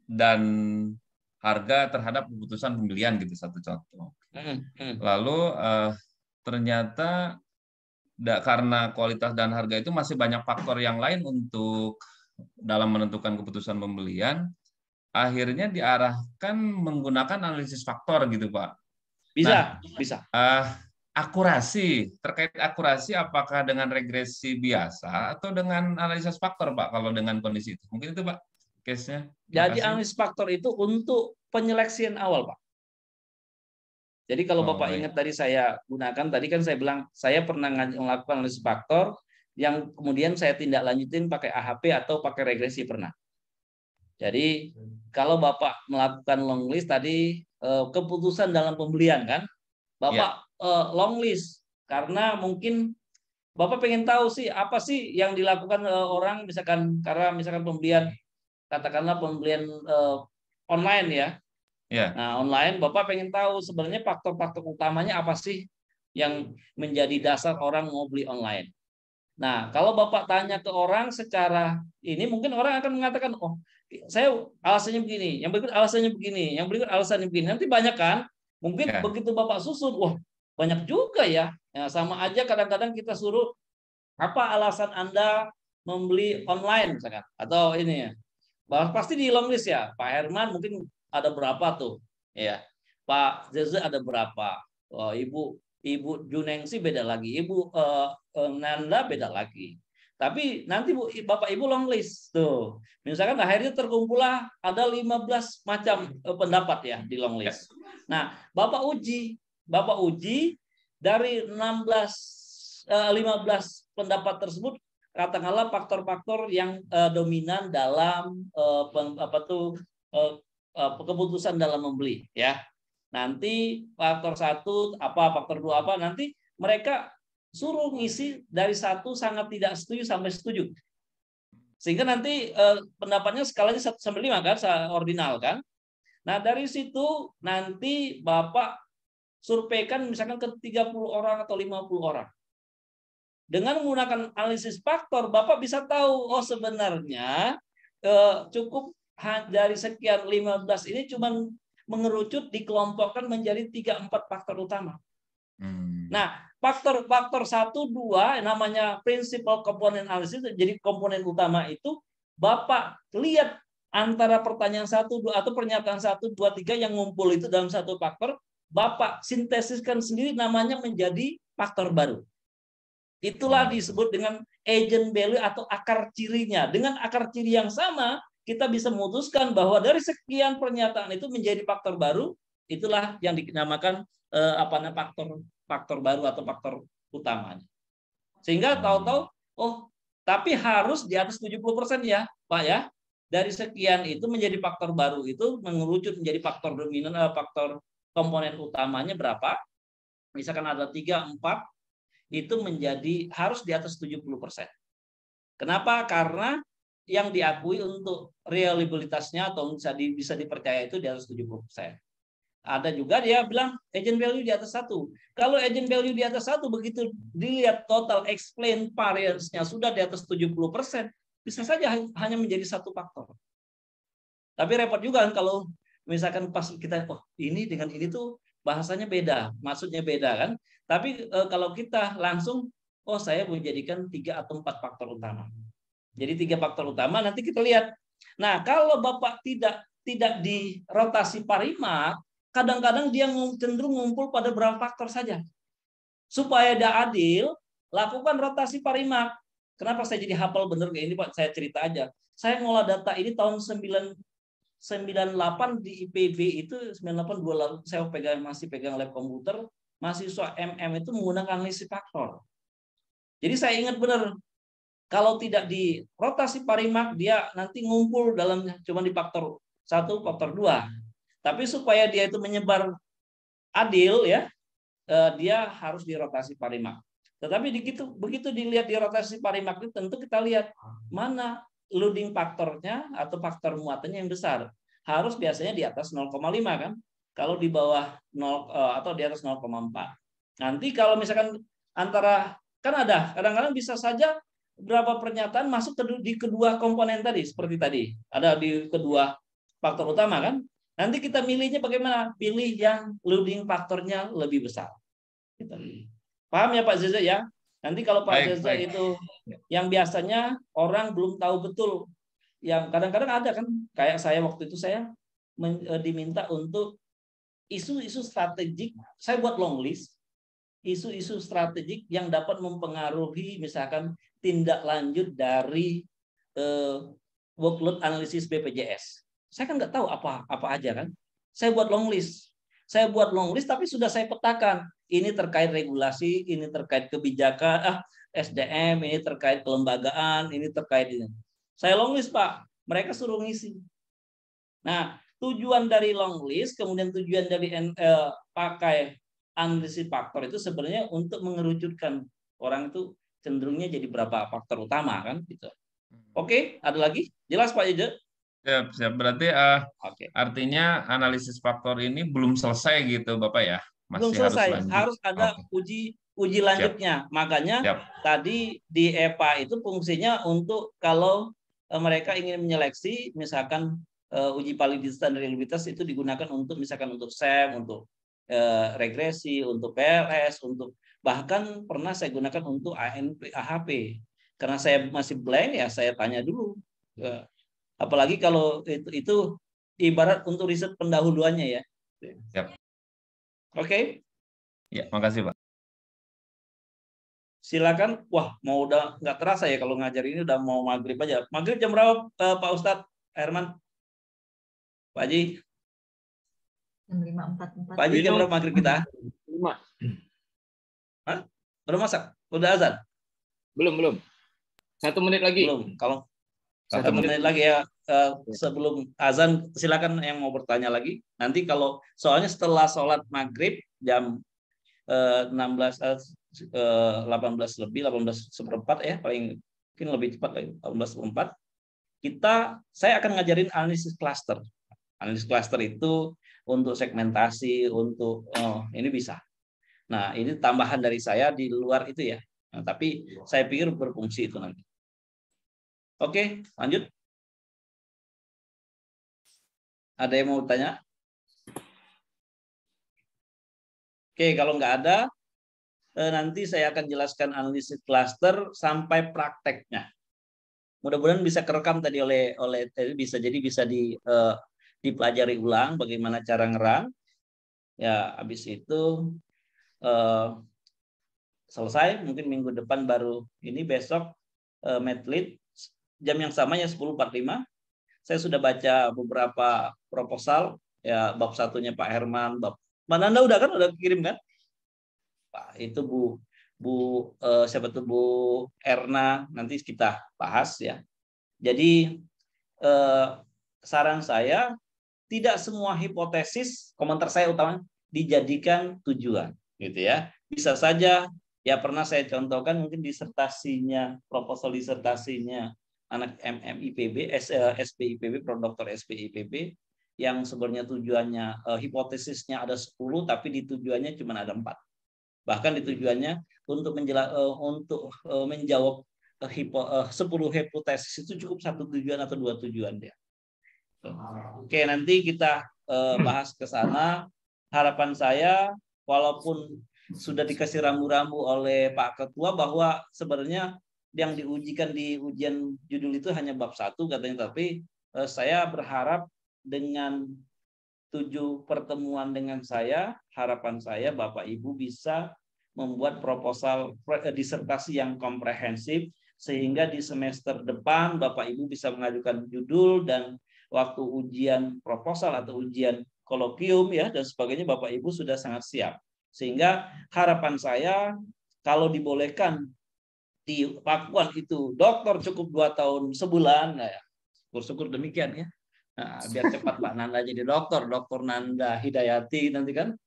dan harga terhadap keputusan pembelian gitu, satu contoh. Lalu ternyata karena kualitas dan harga itu masih banyak faktor yang lain untuk dalam menentukan keputusan pembelian, akhirnya diarahkan menggunakan analisis faktor gitu Pak. Bisa. Akurasi, terkait akurasi apakah dengan regresi biasa atau dengan analisis faktor Pak kalau dengan kondisi itu? Mungkin itu Pak case-nya. Jadi analisis faktor itu untuk penyeleksian awal Pak. Jadi kalau Bapak ingat tadi saya gunakan, tadi kan saya bilang saya pernah melakukan analisis faktor yang kemudian saya tindak lanjutin pakai AHP atau pakai regresi pernah. Jadi kalau Bapak melakukan long list tadi keputusan dalam pembelian kan, Bapak long list karena mungkin Bapak pengen tahu sih apa sih yang dilakukan orang misalkan karena misalkan pembelian katakanlah pembelian online ya. Nah, online Bapak pengen tahu sebenarnya faktor-faktor utamanya apa sih yang menjadi dasar orang mau beli online. Nah, kalau Bapak tanya ke orang secara ini, mungkin orang akan mengatakan, oh, saya alasannya begini, yang berikut alasannya begini, yang berikut alasannya begini. Nanti banyak kan? Mungkin begitu Bapak susun, wah banyak juga ya. Ya sama aja kadang-kadang kita suruh, apa alasan Anda membeli online misalkan, atau ini ya. Pasti di long list ya. Pak Herman mungkin ada berapa tuh, ya. Pak Zeze ada berapa. Oh, Ibu Junengsi beda lagi, Ibu Nanda beda lagi. Tapi nanti Bapak Ibu long list tuh. Misalkan akhirnya terkumpullah ada 15 macam pendapat ya di long list. Nah, Bapak uji dari 15 pendapat tersebut, katakanlah faktor-faktor yang dominan dalam keputusan dalam membeli ya. Nanti faktor 1 apa, faktor 2 apa, nanti mereka suruh ngisi dari 1 sangat tidak setuju sampai setuju. Sehingga nanti pendapatnya skalanya 1 sampai 5 kan, ordinal kan. Nah, dari situ nanti Bapak surveikan misalkan ke 30 orang atau 50 orang. Dengan menggunakan analisis faktor, Bapak bisa tahu, oh sebenarnya cukup dari sekian 15 ini cuma mengerucut dikelompokkan menjadi 3-4 faktor utama. Nah, faktor 1, 2 namanya principal component analysis, jadi komponen utama itu Bapak lihat antara pertanyaan 1, 2 atau pernyataan 1, 2, 3 yang ngumpul itu dalam satu faktor, Bapak sintesiskan sendiri namanya menjadi faktor baru. Itulah disebut dengan agent value atau akar cirinya. Dengan akar ciri yang sama, kita bisa memutuskan bahwa dari sekian pernyataan itu menjadi faktor baru. Itulah yang dinamakan faktor baru atau faktor utamanya. Sehingga tahu-tahu, oh, tapi harus di atas 70% ya, Pak ya. Dari sekian itu menjadi faktor baru itu mengerucut menjadi faktor dominan, faktor komponen utamanya berapa? Misalkan ada 3, 4, itu menjadi harus di atas 70%. Kenapa? Karena yang diakui untuk reliabilitasnya atau bisa dipercaya itu di atas 70%. Ada juga dia bilang agent value di atas 1. Kalau agent value di atas 1, begitu dilihat total explain variance-nya sudah di atas 70%, bisa saja hanya menjadi satu faktor. Tapi repot juga kan kalau misalkan pas kita, oh ini dengan ini tuh bahasanya beda, maksudnya beda kan. Tapi kalau kita langsung, oh saya menjadikan 3 atau 4 faktor utama. Jadi 3 faktor utama, nanti kita lihat. Nah, kalau Bapak tidak di rotasi parimak, kadang-kadang dia cenderung ngumpul pada beberapa faktor saja. Supaya dia adil, lakukan rotasi parimak. Kenapa saya jadi hafal bener kayak ini, Pak? Saya cerita aja. Saya ngolah data ini tahun 98 di IPB itu 98 saya masih pegang lab komputer, mahasiswa MM itu menggunakan analisis faktor. Jadi saya ingat benar, kalau tidak di rotasi parimak dia nanti ngumpul dalam cuma di faktor 1, faktor 2. Tapi supaya dia itu menyebar adil ya, dia harus di rotasi parimak. Tetapi begitu dilihat di rotasi parimak itu tentu kita lihat mana loading faktornya atau faktor muatannya yang besar. Harus biasanya di atas 0,5 kan. Kalau di bawah 0 atau di atas 0,4. Nanti kalau misalkan antara, kan ada kadang-kadang bisa saja berapa pernyataan masuk di kedua komponen tadi seperti tadi. Ada di kedua faktor utama kan. Nanti kita milihnya bagaimana? Pilih yang loading faktornya lebih besar. Paham ya Pak Zeza ya? Nanti kalau Pak Zeza itu yang biasanya orang belum tahu betul, yang kadang-kadang ada kan, kayak saya waktu itu saya diminta untuk isu-isu strategik, saya buat long list, isu-isu strategik yang dapat mempengaruhi misalkan tindak lanjut dari workload analisis BPJS. Saya kan nggak tahu apa aja kan. Saya buat long list. Tapi sudah saya petakan. Ini terkait regulasi, ini terkait kebijakan, SDM, ini terkait kelembagaan, ini terkait ini. Saya long list, Pak. Mereka suruh ngisi. Nah, tujuan dari long list, kemudian tujuan dari pakai analisis faktor itu sebenarnya untuk mengerucutkan orang itu cenderungnya jadi berapa faktor utama kan gitu. Oke, ada lagi? Jelas Pak Ide? Siap. Berarti artinya analisis faktor ini belum selesai gitu Bapak ya? Belum selesai. Harus ada uji uji lanjutnya. Makanya tadi di EPA itu fungsinya untuk kalau mereka ingin menyeleksi, misalkan uji validitas dan reliabilitas itu digunakan untuk misalkan untuk SEM, untuk regresi, untuk PLS, untuk bahkan pernah saya gunakan untuk ANP, AHP. Karena saya masih blank ya saya tanya dulu. Apalagi kalau itu ibarat untuk riset pendahuluannya ya. Oke. Ya, makasih Pak. Silakan. Wah, mau udah nggak terasa ya kalau ngajar ini udah mau maghrib aja. Maghrib jam berapa Pak Ustadz Herman? Pak Haji? Jam 5.44. Pak Haji jam berapa maghrib kita? 5. Hah? Udah masak? Udah azan? Belum. 1 menit lagi. Belum. Kalau 1 menit lagi ya sebelum azan silakan yang mau bertanya lagi. Nanti kalau soalnya setelah sholat maghrib jam 18 lebih 18:04 ya paling mungkin lebih cepat lagi 18:04 saya akan ngajarin analisis cluster. Analisis cluster itu untuk segmentasi, untuk ini bisa. Nah, ini tambahan dari saya di luar itu ya. Nah, tapi saya pikir berfungsi itu nanti. Oke, lanjut. Ada yang mau tanya? Oke, kalau nggak ada, nanti saya akan jelaskan analisis cluster sampai prakteknya. Mudah-mudahan bisa kerekam tadi oleh bisa dipelajari ulang bagaimana cara ngerang. Ya, habis itu selesai. Mungkin minggu depan baru ini besok Medlit jam yang sama ya 10.45. Saya sudah baca beberapa proposal ya bab satunya Pak Herman, bab Mananda udah kirim kan? Pak itu siapa tuh Bu Erna nanti kita bahas ya. Jadi saran saya tidak semua hipotesis komentar saya utama dijadikan tujuan gitu ya. Bisa saja ya pernah saya contohkan mungkin disertasinya proposal disertasinya anak MMIPB, SPIPB, Prodoktor SPIPB yang sebenarnya tujuannya hipotesisnya ada 10 tapi di tujuannya cuma ada 4. Bahkan di tujuannya untuk menjawab 10 hipotesis itu cukup 1 tujuan atau 2 tujuan dia. Oke, nanti kita bahas ke sana. Harapan saya walaupun sudah dikasih rambu-rambu oleh Pak Ketua bahwa sebenarnya yang diujikan di ujian judul itu hanya bab 1 katanya, tapi saya berharap dengan 7 pertemuan dengan saya, harapan saya Bapak Ibu bisa membuat proposal disertasi yang komprehensif sehingga di semester depan Bapak Ibu bisa mengajukan judul dan waktu ujian proposal atau ujian kolokium ya dan sebagainya Bapak Ibu sudah sangat siap. Sehingga harapan saya kalau dibolehkan di Pakuan itu dokter cukup 2 tahun sebulan, nah ya, syukur demikian ya. Nah, biar cepat Mbak Nanda jadi dokter Nanda Hidayati nanti kan.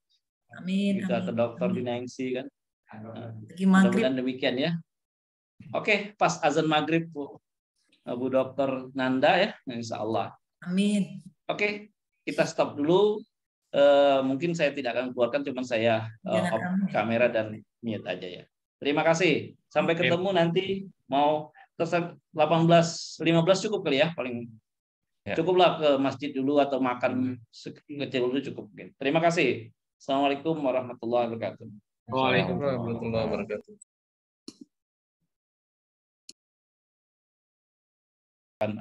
Amin. Kita ke dokter Binangsi kan. Mudah-mudahan demikian ya. Oke, pas azan maghrib Bu Dokter Nanda ya, insya Allah. Amin. Oke, kita stop dulu. Mungkin saya tidak akan keluarkan, cuma saya off kamera dan mute aja ya. Terima kasih. Sampai ketemu nanti mau 18.15 cukup kali ya paling. Cukuplah ke masjid dulu atau makan kecil dulu cukup mungkin. Terima kasih. Assalamualaikum warahmatullahi wabarakatuh. Waalaikumsalam warahmatullahi wabarakatuh.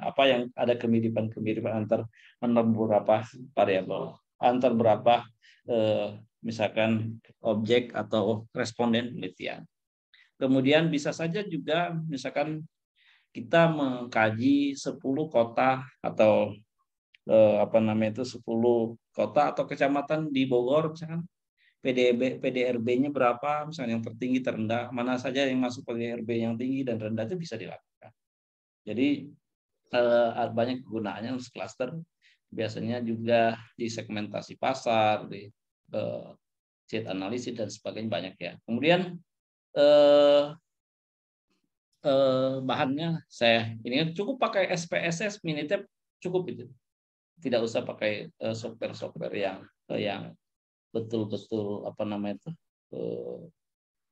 Apa yang ada kemiripan antar beberapa variabel, antar berapa misalkan objek atau responden penelitian. Kemudian bisa saja juga misalkan kita mengkaji 10 kota atau 10 kota atau kecamatan di Bogor misalkan PDRB-nya berapa, misalnya yang tertinggi, terendah, mana saja yang masuk PDRB yang tinggi dan rendah itu bisa dilakukan. Jadi banyak kegunaannya untuk cluster. Biasanya juga di segmentasi pasar, di sheet analisis dan sebagainya banyak ya. Kemudian bahannya saya ini cukup pakai SPSS Minitab cukup itu. Tidak usah pakai software yang betul-betul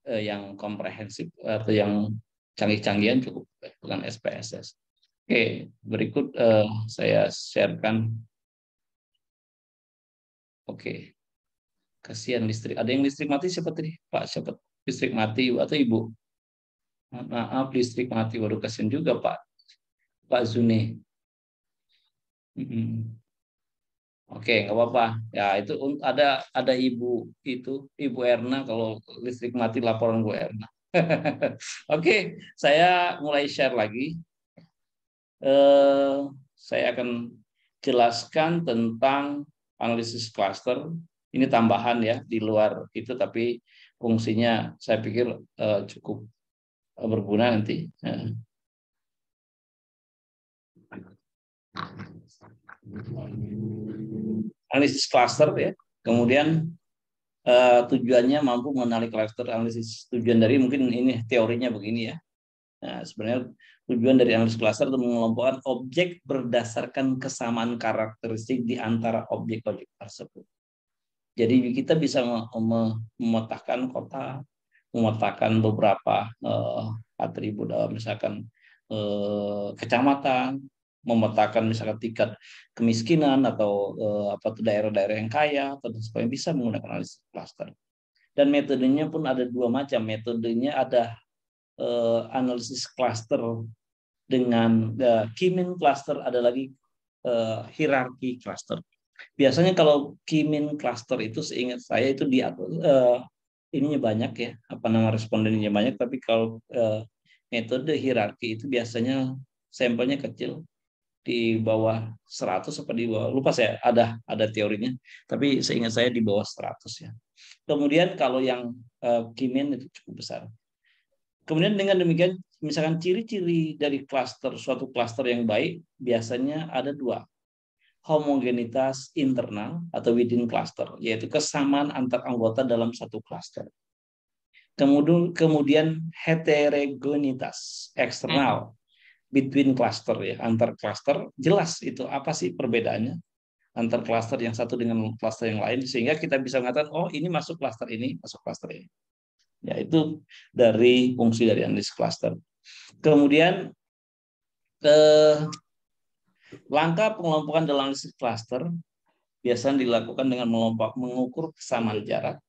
yang komprehensif atau yang canggih-canggihan cukup dengan SPSS. Oke, berikut saya sharekan. Oke, kasihan listrik. Ada yang listrik mati siapa tadi? Pak siapa? Listrik mati atau Ibu? Maaf, listrik mati. Waduh, kasihan juga Pak Zuni. Oke, nggak apa-apa. Ya itu ada Ibu Erna, kalau listrik mati laporan Bu Erna. Oke, saya mulai share lagi. Saya akan jelaskan tentang analisis cluster. Ini tambahan ya di luar itu, tapi fungsinya saya pikir cukup berguna nanti. Analisis cluster ya. Kemudian tujuannya mampu mengenali cluster analisis. Tujuan dari mungkin ini teorinya begini ya. Nah, sebenarnya tujuan dari analisis cluster itu mengelompokkan objek berdasarkan kesamaan karakteristik di antara objek-objek tersebut. Jadi kita bisa memetakan kota, memetakan beberapa atribut, misalkan kecamatan, memetakan misalkan tingkat kemiskinan atau daerah-daerah yang kaya atau sebagainya, bisa menggunakan analisis cluster. Dan metodenya pun ada dua macam. Metodenya ada analisis cluster dengan key-min cluster, ada lagi hierarki cluster. Biasanya kalau key-min cluster itu seingat saya itu ininya banyak ya, respondennya banyak, tapi kalau metode hierarki itu biasanya sampelnya kecil, di bawah 100 apa di bawah, lupa saya, ada teorinya, tapi seingat saya di bawah 100 ya. Kemudian kalau yang key-min itu cukup besar. Kemudian dengan demikian, misalkan ciri-ciri dari suatu cluster yang baik biasanya ada dua. Homogenitas internal atau within cluster, yaitu kesamaan antar anggota dalam satu cluster. Kemudian heterogenitas eksternal between cluster ya, antar cluster. Jelas itu apa sih perbedaannya antar cluster yang satu dengan cluster yang lain, sehingga kita bisa mengatakan oh ini masuk cluster ini, masuk cluster ini. Ya, itu dari fungsi dari analisis cluster. Kemudian langkah pengelompokan dalam analisis cluster biasanya dilakukan dengan mengukur kesamaan jarak,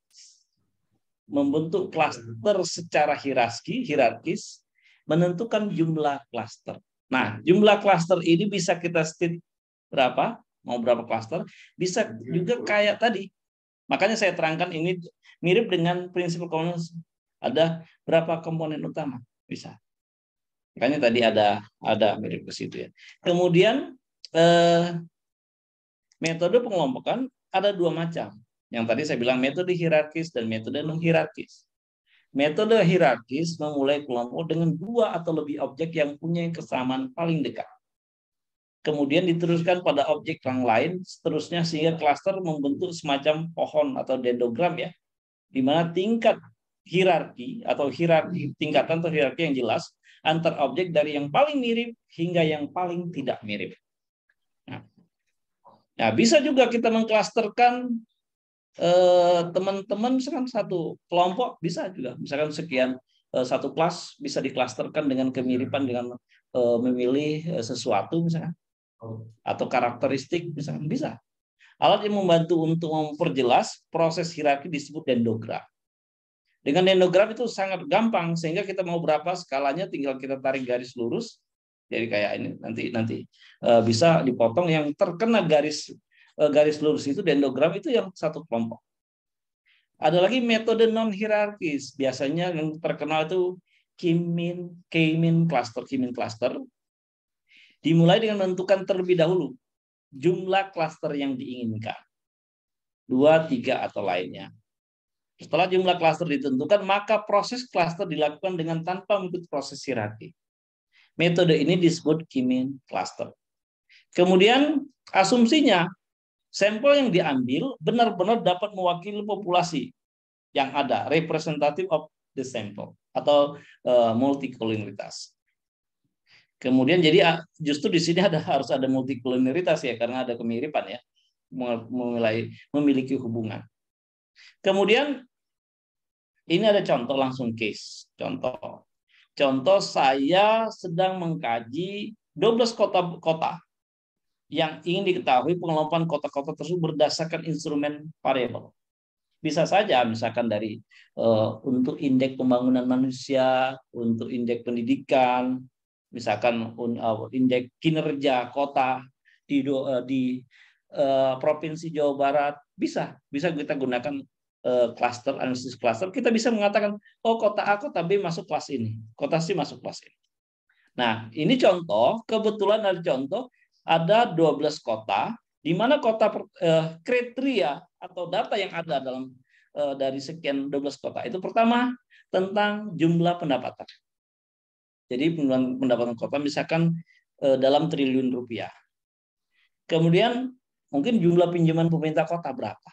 membentuk cluster secara hierarkis, menentukan jumlah cluster. Nah, jumlah cluster ini bisa kita state berapa, mau berapa cluster, bisa juga kayak tadi. Makanya saya terangkan ini mirip dengan prinsip komponen. Ada berapa komponen utama, bisa. Makanya tadi ada mirip ke situ ya. Kemudian metode pengelompokan ada dua macam. Yang tadi saya bilang metode hierarkis dan metode non hierarkis. Metode hierarkis memulai kelompok dengan dua atau lebih objek yang punya kesamaan paling dekat. Kemudian diteruskan pada objek yang lain, seterusnya sehingga klaster membentuk semacam pohon atau dendrogram ya, di mana tingkat hierarki tingkatan atau hierarki yang jelas antar objek dari yang paling mirip hingga yang paling tidak mirip. Nah, bisa juga kita mengklasterkan teman-teman, misalkan satu kelompok bisa juga, misalkan sekian satu kelas bisa diklasterkan dengan kemiripan dengan memilih sesuatu misalkan atau karakteristik misalkan, bisa. Alat yang membantu untuk memperjelas proses hierarki disebut dendrogram. Dengan dendrogram itu sangat gampang, sehingga kita mau berapa skalanya tinggal kita tarik garis lurus. Jadi kayak ini nanti bisa dipotong yang terkena garis lurus itu dendrogram itu yang satu kelompok. Ada lagi metode non hierarkis, biasanya yang terkenal itu K-min cluster. Dimulai dengan menentukan terlebih dahulu jumlah cluster yang diinginkan, 2, 3 atau lainnya. Setelah jumlah cluster ditentukan, maka proses cluster dilakukan dengan tanpa mengikuti proses hierarki. Metode ini disebut K-min cluster. Kemudian asumsinya sampel yang diambil benar-benar dapat mewakili populasi yang ada, representative of the sample atau multikolonialitas. Kemudian jadi justru di sini harus ada multikolonialitas ya, karena ada kemiripan ya, memiliki hubungan. Kemudian Ini ada contoh langsung case. Contoh saya sedang mengkaji 12 kota yang ingin diketahui pengelompokan kota-kota tersebut berdasarkan instrumen variabel. Bisa saja misalkan dari untuk indeks pembangunan manusia, untuk indeks pendidikan, misalkan indeks kinerja kota di Provinsi Jawa Barat, bisa kita gunakan cluster, analisis cluster. Kita bisa mengatakan, oh kota A, kota B masuk kelas ini, kota C masuk kelas ini. Nah, ini contoh, kebetulan ada contoh, ada 12 kota, di mana kota kriteria atau data yang ada dalam dari sekian 12 kota. Itu pertama, tentang jumlah pendapatan. Jadi pendapatan kota misalkan dalam triliun rupiah. Kemudian mungkin jumlah pinjaman pemerintah kota berapa.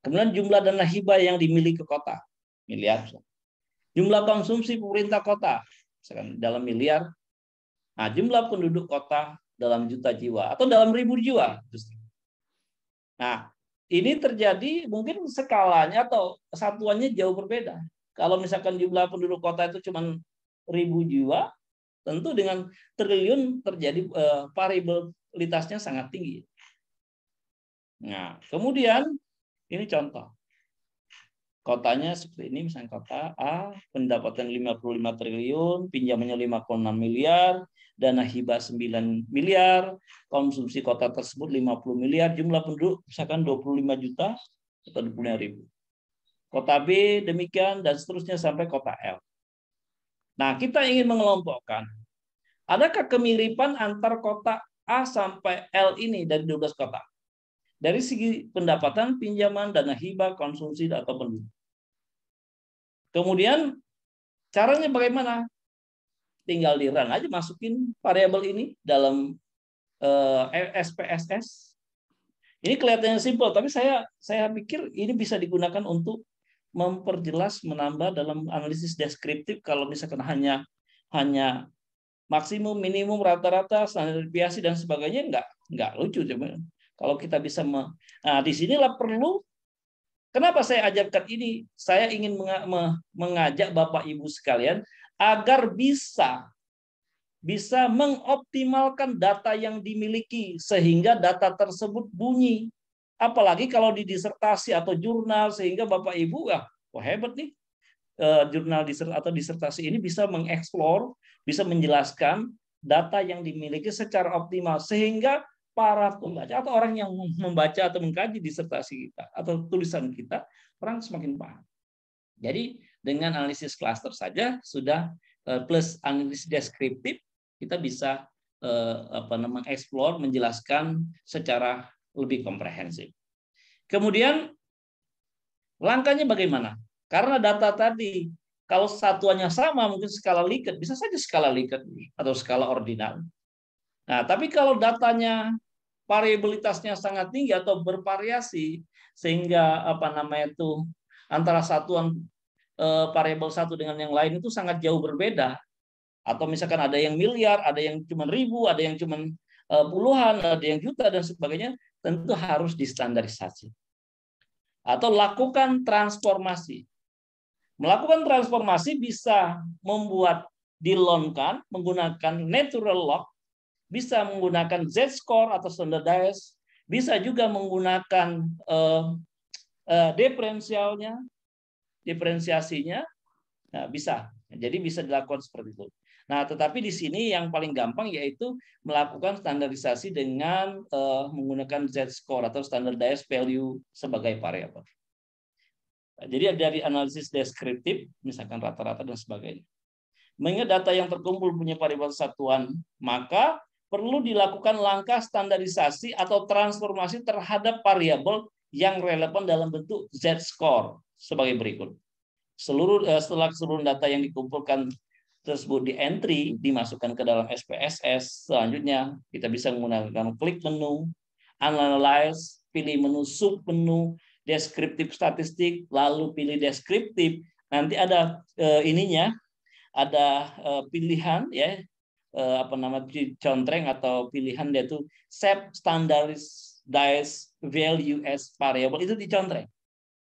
Kemudian jumlah dana hibah yang dimiliki kota, miliar. Jumlah konsumsi pemerintah kota, misalkan dalam miliar. Nah, jumlah penduduk kota dalam juta jiwa atau dalam ribu jiwa. Nah, ini terjadi mungkin skalanya atau satuannya jauh berbeda. Kalau misalkan jumlah penduduk kota itu cuma 1.000 jiwa, tentu dengan triliun terjadi variabilitasnya sangat tinggi. Nah, kemudian ini contoh. Kotanya seperti ini, misalnya kota A, pendapatan 55 triliun, pinjamannya 5,6 miliar, dana hibah 9 miliar, konsumsi kota tersebut 50 miliar, jumlah penduduk misalkan 25 juta atau 25 ribu. Kota B demikian dan seterusnya sampai kota L. Nah, kita ingin mengelompokkan, adakah kemiripan antar kota A sampai L ini dari 12 kota? Dari segi pendapatan, pinjaman, dana hibah, konsumsi, atau penduduk. Kemudian caranya bagaimana? Tinggal di run aja, masukin variabel ini dalam SPSS. Ini kelihatannya simpel, tapi saya pikir ini bisa digunakan untuk memperjelas, menambah dalam analisis deskriptif. Kalau misalkan hanya maksimum, minimum, rata-rata, standar deviasi dan sebagainya, nggak lucu. Kalau kita bisa, nah disinilah perlu. Kenapa saya ajarkan ini? Saya ingin mengajak Bapak Ibu sekalian agar bisa mengoptimalkan data yang dimiliki sehingga data tersebut bunyi. Apalagi kalau di disertasi atau jurnal, sehingga Bapak Ibu wah hebat nih, jurnal atau disertasi ini bisa mengeksplor, bisa menjelaskan data yang dimiliki secara optimal sehingga para pembaca atau orang yang membaca atau mengkaji disertasi kita atau tulisan kita, orang semakin paham. Jadi dengan analisis cluster saja sudah, plus analisis deskriptif, kita bisa mengeksplor, menjelaskan secara lebih komprehensif. Kemudian langkahnya bagaimana? Karena data tadi kalau satuannya sama, mungkin skala Likert, bisa saja skala Likert atau skala ordinal. Nah, tapi kalau datanya variabilitasnya sangat tinggi atau bervariasi sehingga antara satuan variabel satu dengan yang lain itu sangat jauh berbeda, atau misalkan ada yang miliar, ada yang cuma ribu, ada yang cuma puluhan, ada yang juta dan sebagainya, tentu harus distandarisasi atau lakukan transformasi. Melakukan transformasi bisa membuat dilonkan menggunakan natural log, bisa menggunakan Z-score atau standardized, bisa juga menggunakan diferensiasinya, nah, bisa. Jadi bisa dilakukan seperti itu. Nah, tetapi di sini yang paling gampang yaitu melakukan standarisasi dengan menggunakan Z-score atau standardized value sebagai variabel. Jadi dari analisis deskriptif, misalkan rata-rata dan sebagainya. Mengingat data yang terkumpul punya variabel satuan, maka perlu dilakukan langkah standarisasi atau transformasi terhadap variabel yang relevan dalam bentuk Z-score sebagai berikut. Setelah seluruh data yang dikumpulkan tersebut di entry, dimasukkan ke dalam SPSS, selanjutnya kita bisa menggunakan klik menu, analyze, pilih menu sub menu, deskriptif statistik, lalu pilih deskriptif. Nanti ada ada pilihan ya, contreng atau pilihan yaitu set standardized value as variable, itu dicontreng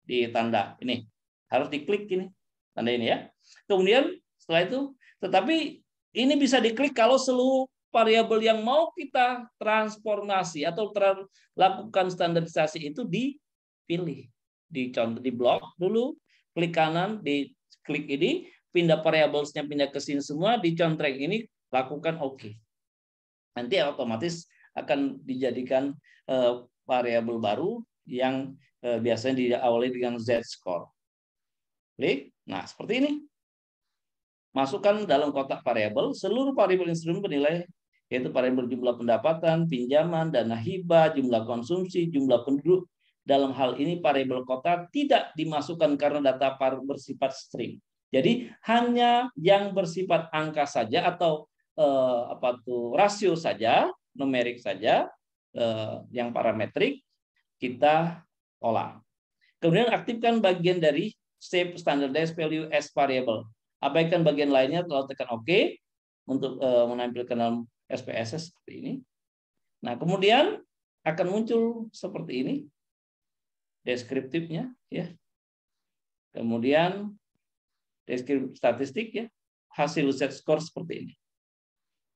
di tanda ini. Harus diklik ini. Tanda ini ya. Kemudian setelah itu, tetapi ini bisa diklik kalau seluruh variabel yang mau kita transformasi atau lakukan standarisasi itu dipilih. Di blok dulu, klik kanan, diklik ini, pindah variablesnya pindah ke sini semua, dicontreng ini, lakukan OK. Nanti otomatis akan dijadikan variabel baru yang biasanya diawali dengan z-score. Klik. Nah, seperti ini. Masukkan dalam kotak variabel seluruh variabel instrumen bernilai, yaitu variabel jumlah pendapatan, pinjaman, dana hibah, jumlah konsumsi, jumlah penduduk. Dalam hal ini variabel kota tidak dimasukkan karena data bersifat string. Jadi hanya yang bersifat angka saja atau rasio saja, numerik saja, yang parametrik kita olah. Kemudian aktifkan bagian dari save standardized value as variable. Abaikan bagian lainnya, lalu tekan OK untuk menampilkan dalam SPSS seperti ini. Nah, kemudian akan muncul seperti ini deskriptifnya, ya. Kemudian deskriptif statistik, ya. Hasil z-score seperti ini.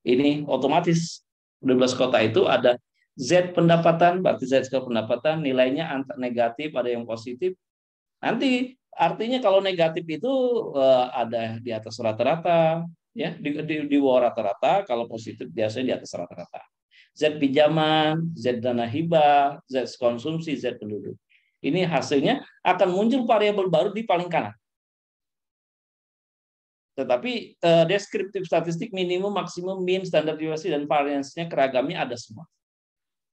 Ini otomatis 12 kota itu ada Z pendapatan, berarti z-score pendapatan, nilainya negatif, ada yang positif. Nanti artinya kalau negatif itu ada di atas rata-rata, ya, di bawah rata-rata. Kalau positif biasanya di atas rata-rata. Z pinjaman, Z dana hibah, Z konsumsi, Z penduduk. Ini hasilnya akan muncul variabel baru di paling kanan. Tetapi deskriptif statistik minimum, maksimum, min, standar deviasi dan variansnya keragamnya ada semua.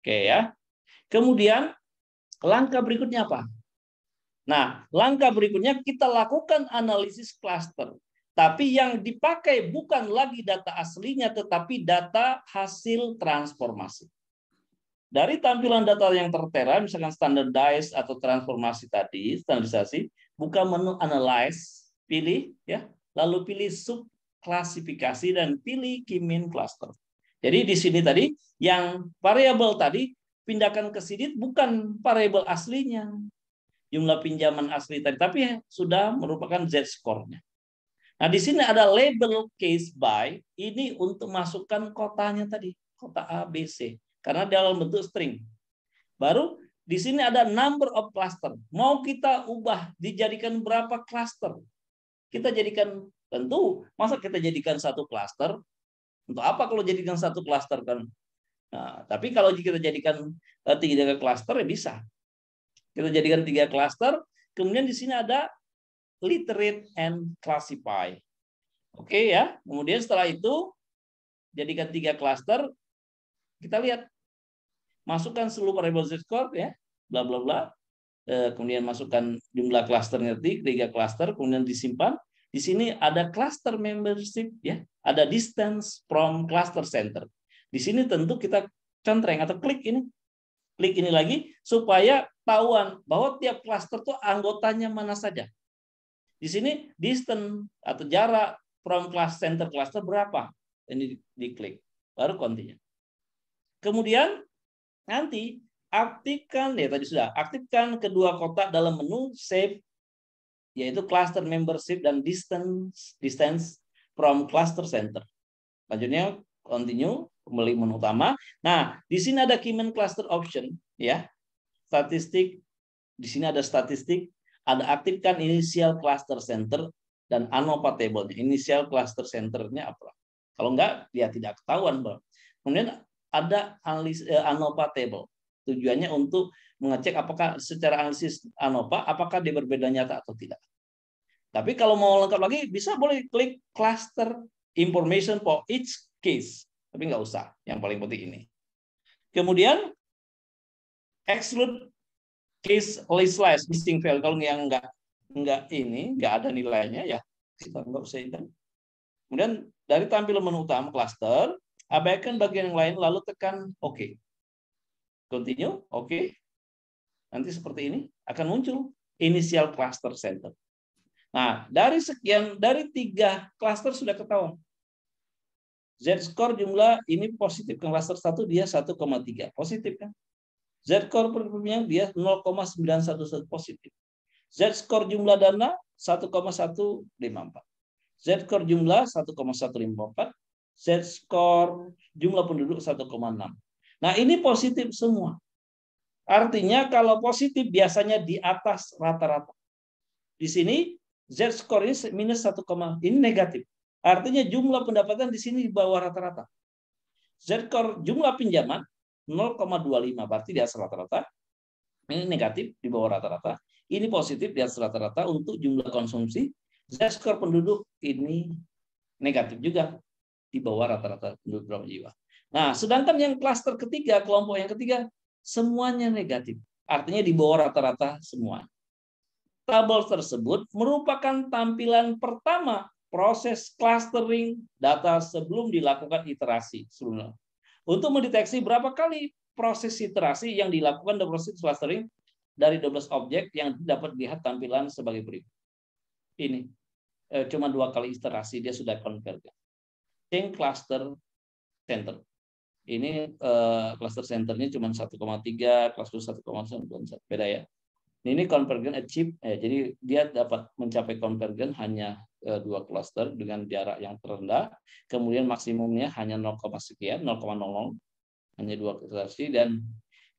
Oke ya. Kemudian langkah berikutnya apa? Nah, langkah berikutnya kita lakukan analisis klaster. Tapi yang dipakai bukan lagi data aslinya, tetapi data hasil transformasi. Dari tampilan data yang tertera, misalkan standardized atau transformasi tadi, standarisasi, buka menu analyze, pilih, ya, lalu pilih subklasifikasi dan pilih key mean cluster. Jadi di sini tadi yang variabel tadi pindahkan ke sini bukan variabel aslinya. Jumlah pinjaman asli tadi, tapi sudah merupakan z-score-nya. Nah, di sini ada label case by, ini untuk masukkan kotanya tadi, kota A, B, C, karena dalam bentuk string. Baru di sini ada number of cluster. Mau kita ubah dijadikan berapa cluster? Kita jadikan, tentu, masa kita jadikan satu cluster? Untuk apa kalau jadikan satu cluster kan? Nah, tapi kalau kita jadikan 3 cluster ya bisa. Kita jadikan 3 cluster, kemudian di sini ada literate and classify. Oke ya. Kemudian setelah itu jadikan 3 cluster, kita lihat masukkan seluruh variabel z-score, ya, bla bla bla. Kemudian masukkan jumlah clusternya 3 cluster, kemudian disimpan. Di sini ada cluster membership, ya, ada distance from cluster center. Di sini tentu kita contreng atau klik ini. Klik ini lagi supaya tahuan bahwa tiap cluster itu anggotanya mana saja. Di sini distance atau jarak from class center cluster berapa? Ini diklik, baru continue. Kemudian nanti aktifkan, ya tadi sudah, aktifkan kedua kotak dalam menu save, yaitu cluster membership dan distance from cluster center. Lanjutnya continue, kembali menu utama. Nah, di sini ada key mean cluster option, ya. Statistik, di sini ada statistik, ada aktifkan initial cluster center dan ANOVA table. Initial cluster centernya apa? Kalau enggak, dia tidak ketahuan, Bang. Kemudian ada ANOVA table. Tujuannya untuk mengecek apakah secara analisis ANOVA, apakah dia berbeda nyata atau tidak. Tapi kalau mau lengkap lagi, bisa boleh klik cluster information for each case. Tapi nggak usah, yang paling penting ini. Kemudian exclude case list slice missing value. Kalau yang nggak ada nilainya, ya kita nggak usah ini. Kemudian dari tampilan menu utama cluster, abaikan bagian yang lain lalu tekan OK. Continue, OK. Nanti seperti ini akan muncul initial cluster center. Nah, dari 3 cluster sudah ketahuan. Z-score jumlah ini positif, kan cluster 1 dia 1,3 positif kan. Z-score premium dia 0,911 positif. Z-score jumlah dana 1,154. Z-score jumlah 1,154. Z-score jumlah penduduk 1,6. Nah, ini positif semua. Artinya kalau positif biasanya di atas rata-rata. Di sini Z-score ini minus 1, ini negatif. Artinya jumlah pendapatan di sini di bawah rata-rata. Z-score jumlah pinjaman 0,25, berarti di atas rata-rata. Ini negatif di bawah rata-rata. Ini positif di atas rata-rata untuk jumlah konsumsi. Z-score penduduk ini negatif juga di bawah rata-rata penduduk berapa jiwa. Nah, sedangkan yang klaster ketiga, kelompok yang ketiga, semuanya negatif. Artinya di bawah rata-rata semua. Tabel tersebut merupakan tampilan pertama proses clustering data sebelum dilakukan iterasi sebelumnya. Untuk mendeteksi berapa kali proses iterasi yang dilakukan dalam proses clustering dari 12 objek yang dapat dilihat tampilan sebagai berikut. Ini cuma 2 kali iterasi dia sudah converge. Change cluster center. Ini cluster centernya cuma 1,3, cluster 1,9, beda ya. Ini convergence achieve, jadi dia dapat mencapai convergence hanya 2 cluster dengan jarak yang terendah, kemudian maksimumnya hanya 0, sekian, 0,00, hanya 2 iterasi, dan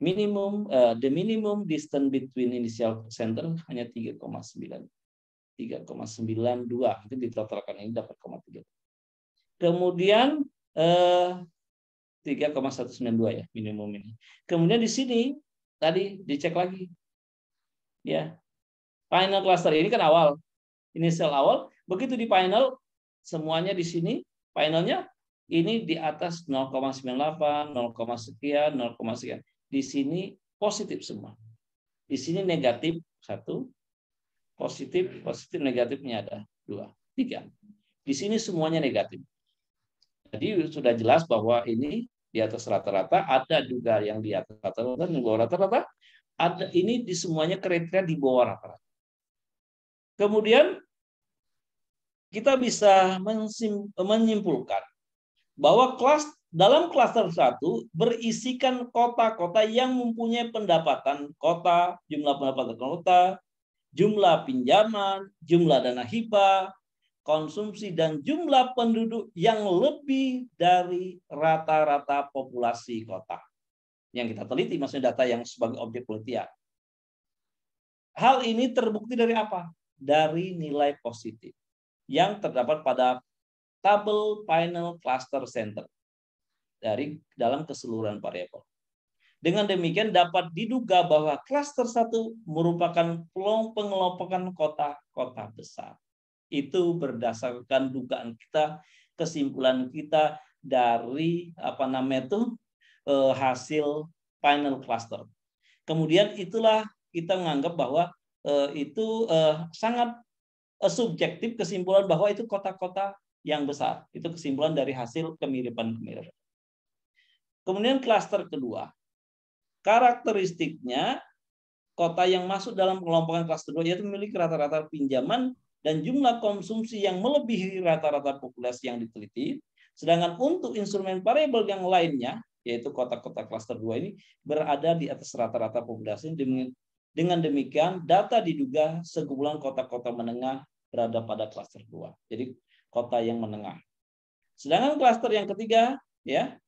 minimum the minimum distance between initial center hanya 3,92, itu ditotalkan ini dapat 0,3. Kemudian 3,192 ya minimum ini. Kemudian di sini tadi dicek lagi. Ya, final cluster ini kan awal, initial awal. Begitu di final, semuanya di sini, finalnya ini di atas 0,98, 0, sekian, 0, sekian. Di sini positif semua. Di sini negatif 1, positif, negatifnya ada 2, 3. Di sini semuanya negatif. Jadi sudah jelas bahwa ini di atas rata-rata, ada juga yang di atas rata-rata, di bawah rata-rata. Ada ini di semuanya kriteria di bawah rata-rata. Kemudian kita bisa menyimpulkan bahwa dalam klaster 1 berisikan kota-kota yang mempunyai pendapatan kota, jumlah pendapatan kota, jumlah pinjaman, jumlah dana hibah, konsumsi, dan jumlah penduduk yang lebih dari rata-rata populasi kota. Yang kita teliti, maksudnya data yang sebagai objek penelitian. Hal ini terbukti dari apa? Dari nilai positif yang terdapat pada tabel final cluster center dari dalam keseluruhan variabel. Dengan demikian dapat diduga bahwa klaster 1 merupakan pengelompokan kota-kota besar. Itu berdasarkan dugaan kita, kesimpulan kita dari hasil final cluster. Kemudian itulah kita menganggap bahwa itu sangat subjektif kesimpulan bahwa itu kota-kota yang besar. Itu kesimpulan dari hasil kemiripan-kemiripan. Kemudian klaster kedua. Karakteristiknya kota yang masuk dalam kelompokan klaster 2 yaitu memiliki rata-rata pinjaman dan jumlah konsumsi yang melebihi rata-rata populasi yang diteliti. Sedangkan untuk instrumen variabel yang lainnya, yaitu kota-kota klaster 2 ini berada di atas rata-rata populasi. Dengan demikian, data diduga sekumpulan kota-kota menengah berada pada klaster 2. Jadi kota yang menengah. Sedangkan klaster yang ketiga, ya,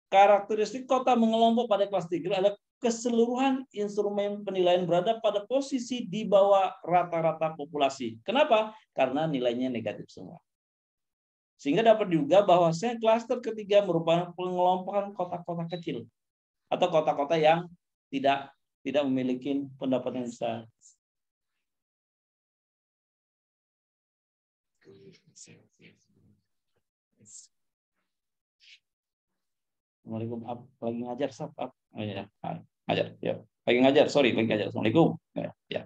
karakteristik kota mengelompok pada klaster 3 adalah keseluruhan instrumen penilaian berada pada posisi di bawah rata-rata populasi. Kenapa? Karena nilainya negatif semua. Sehingga dapat diduga bahwa klaster ketiga merupakan pengelompokan kota-kota kecil atau kota-kota yang tidak memiliki pendapatan yang besar. Assalamualaikum. Lagi ngajar, Sab. Oh ya, ngajar. Ya. Lagi ngajar. Assalamualaikum. Ya.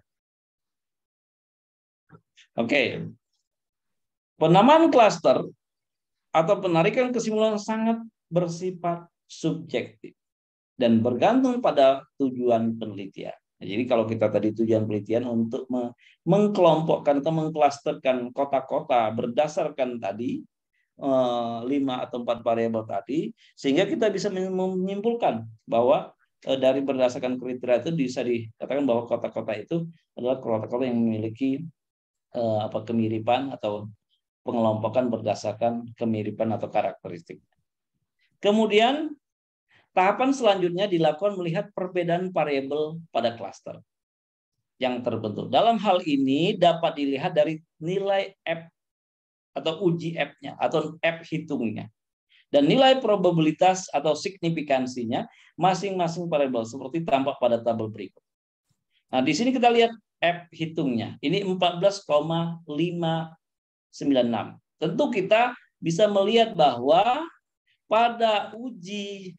Oke. Penamaan klaster atau penarikan kesimpulan sangat bersifat subjektif dan bergantung pada tujuan penelitian. Jadi kalau kita tadi tujuan penelitian untuk mengkelompokkan atau mengklasterkan kota-kota berdasarkan tadi 5 atau 4 variabel tadi, sehingga kita bisa menyimpulkan bahwa dari berdasarkan kriteria itu bisa dikatakan bahwa kota-kota itu adalah kota-kota yang memiliki kemiripan atau pengelompokan berdasarkan kemiripan atau karakteristik. Kemudian tahapan selanjutnya dilakukan melihat perbedaan variabel pada klaster yang terbentuk. Dalam hal ini dapat dilihat dari nilai F atau uji F-nya atau F hitungnya. Dan nilai probabilitas atau signifikansinya masing-masing variabel seperti tampak pada tabel berikut. Nah, di sini kita lihat F hitungnya. Ini 14,596. Tentu kita bisa melihat bahwa pada uji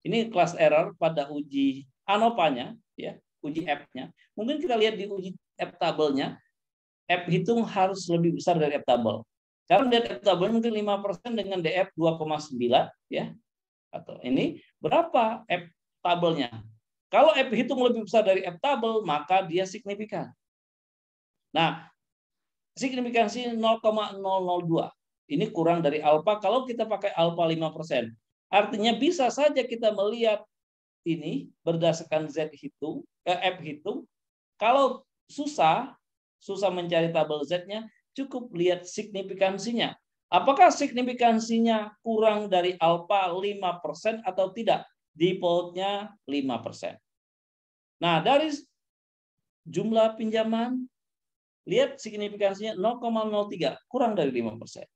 ini class error pada uji ANOVA-nya uji F-nya. Mungkin kita lihat di uji F tabelnya, F hitung harus lebih besar dari F tabel. Karena dari F tabel mungkin 5% dengan DF 2,9 Atau ini berapa F tabelnya? Kalau F hitung lebih besar dari F tabel, maka dia signifikan. Nah, signifikansi 0,002. Ini kurang dari alfa kalau kita pakai alfa 5%. Artinya bisa saja kita melihat ini berdasarkan F hitung. Kalau susah mencari tabel Z-nya, cukup lihat signifikansinya. Apakah signifikansinya kurang dari alfa 5% atau tidak? Defaultnya 5%. Nah, dari jumlah pinjaman, lihat signifikansinya 0,03, kurang dari 5%.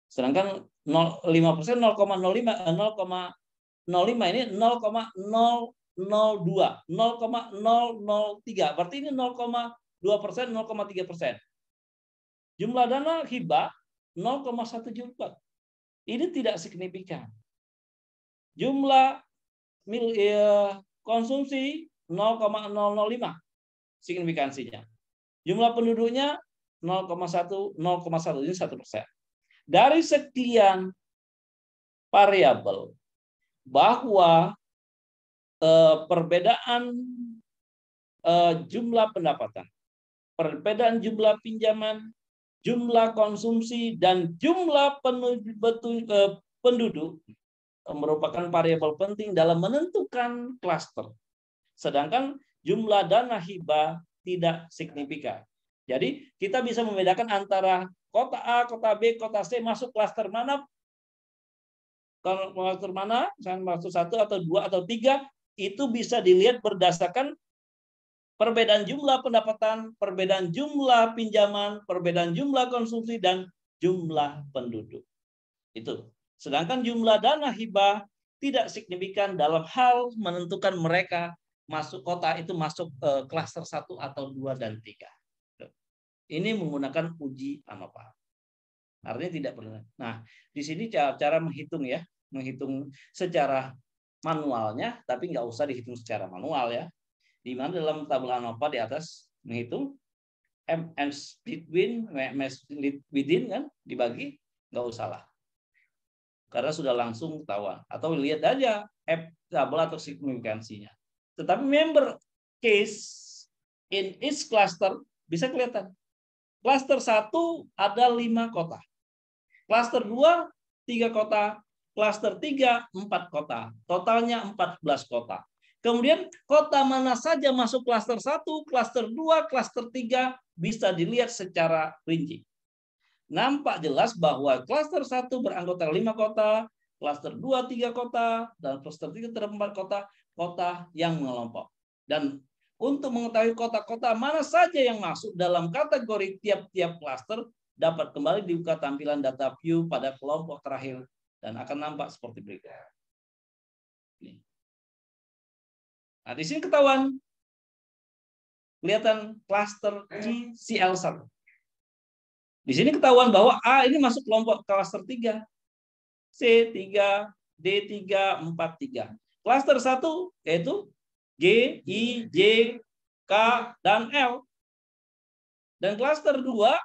Sedangkan 5%, 0,05 ini 0,002, 0,003. Berarti ini 0,2%, 0,3%. Jumlah dana hibah 0,174. Ini tidak signifikan. Jumlah konsumsi 0,005 signifikansinya. Jumlah penduduknya 0,1, 0,1, ini 1%. Dari sekian variabel bahwa perbedaan jumlah pendapatan, perbedaan jumlah pinjaman, jumlah konsumsi, dan jumlah penduduk merupakan variabel penting dalam menentukan klaster. Sedangkan jumlah dana hibah tidak signifikan. Jadi kita bisa membedakan antara kota A, kota B, kota C masuk klaster mana, misalnya masuk 1 atau 2 atau 3, itu bisa dilihat berdasarkan perbedaan jumlah pendapatan, perbedaan jumlah pinjaman, perbedaan jumlah konsumsi, dan jumlah penduduk. Itu. Sedangkan jumlah dana hibah tidak signifikan dalam hal menentukan mereka masuk kota itu masuk klaster 1 atau 2 dan 3. Ini menggunakan uji ANOVA. Artinya tidak benar. Nah, di sini cara menghitung menghitung secara manualnya, tapi nggak usah dihitung secara manual Di mana dalam tabel ANOVA di atas menghitung MS within kan dibagi, nggak usah lah. Karena sudah langsung ketahuan. Atau lihat aja F tabel atau signifikansinya. Tetapi member case in each cluster bisa kelihatan. Klaster 1 ada 5 kota. Klaster 2 3 kota. Klaster 3 4 kota. Totalnya 14 kota. Kemudian kota mana saja masuk klaster 1, klaster 2, klaster 3 bisa dilihat secara rinci. Nampak jelas bahwa klaster 1 beranggota 5 kota, klaster 2 3 kota, dan klaster 3 4 kota yang mengelompok. Dan untuk mengetahui kota-kota mana saja yang masuk dalam kategori tiap-tiap klaster, dapat kembali dibuka tampilan data view pada kelompok terakhir dan akan nampak seperti berikut. Nah, di sini ketahuan kelihatan klaster CL1. Di sini ketahuan bahwa A ini masuk kelompok klaster 3, C3, D3, 4, 3. Klaster 1 yaitu G, I, J, K, dan L. Dan klaster 2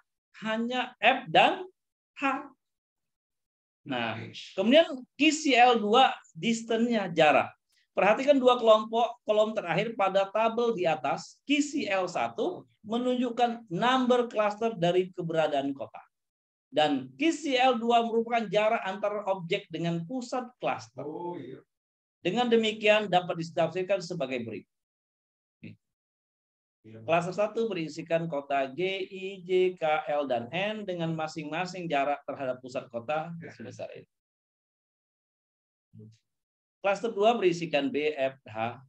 hanya F dan H. Nah, kemudian KCL2 distance-nya jarak. Perhatikan dua kolom terakhir pada tabel di atas. KCL1 menunjukkan number cluster dari keberadaan kota. Dan KCL2 merupakan jarak antara objek dengan pusat cluster. Dengan demikian dapat ditafsirkan sebagai berikut. Klaster 1 berisikan kota G, I, J, K, L, dan N dengan masing-masing jarak terhadap pusat kota sebesar ini. Klaster 2 berisikan B, F, H.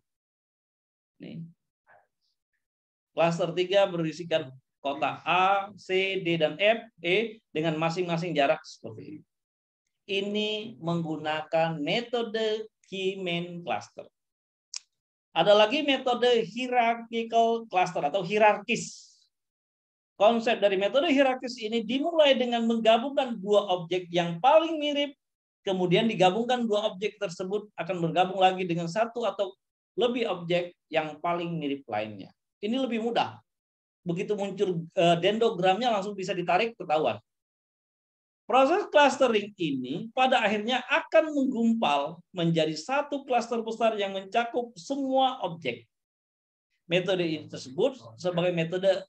Nih. Klaster 3 berisikan kota A, C, D, dan F, E dengan masing-masing jarak seperti ini. Ini menggunakan metode key-main cluster. Ada lagi metode hierarchical cluster atau hierarkis. Konsep dari metode hierarkis ini dimulai dengan menggabungkan dua objek yang paling mirip, kemudian digabungkan dua objek tersebut akan bergabung lagi dengan satu atau lebih objek yang paling mirip lainnya. Ini lebih mudah. Begitu muncul dendrogramnya langsung bisa ditarik, ketahuan. Proses clustering ini pada akhirnya akan menggumpal menjadi satu klaster besar yang mencakup semua objek. Metode ini tersebut sebagai metode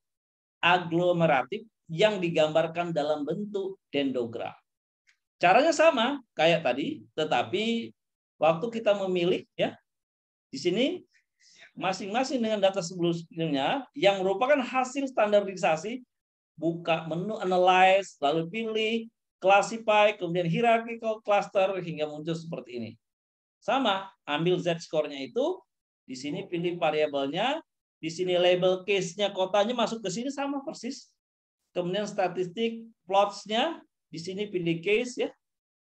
aglomeratif yang digambarkan dalam bentuk dendrogram. Caranya sama kayak tadi, tetapi waktu kita memilih ya di sini masing-masing dengan data sebelumnya yang merupakan hasil standarisasi, buka menu analyze, lalu pilih classify, kemudian hierarchical cluster hingga muncul seperti ini. Sama, ambil z-score-nya itu, di sini pilih variabelnya, di sini label case-nya kotanya masuk ke sini sama persis. Kemudian statistik plots-nya, di sini pilih case ya.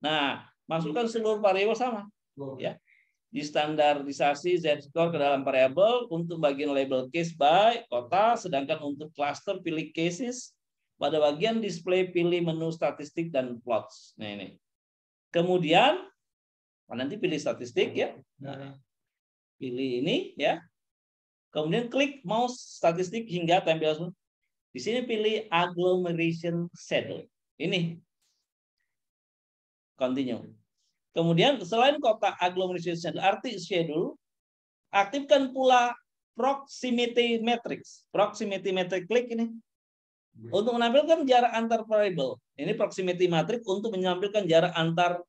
Nah, masukkan seluruh variabel sama ya. Di standarisasi z-score ke dalam variabel untuk bagian label case by kota, sedangkan untuk cluster pilih cases. Pada bagian display pilih menu statistik dan plots. Nah ini. Kemudian nanti pilih statistik ya. Nah, pilih ini ya. Kemudian klik mouse statistik hingga tampil langsung. Di sini pilih agglomeration schedule. Ini. Continue. Kemudian selain kotak agglomeration schedule, arti schedule, aktifkan pula proximity matrix. Proximity matrix klik ini. Untuk menampilkan jarak antar variabel. Ini proximity matrix untuk menampilkan jarak antar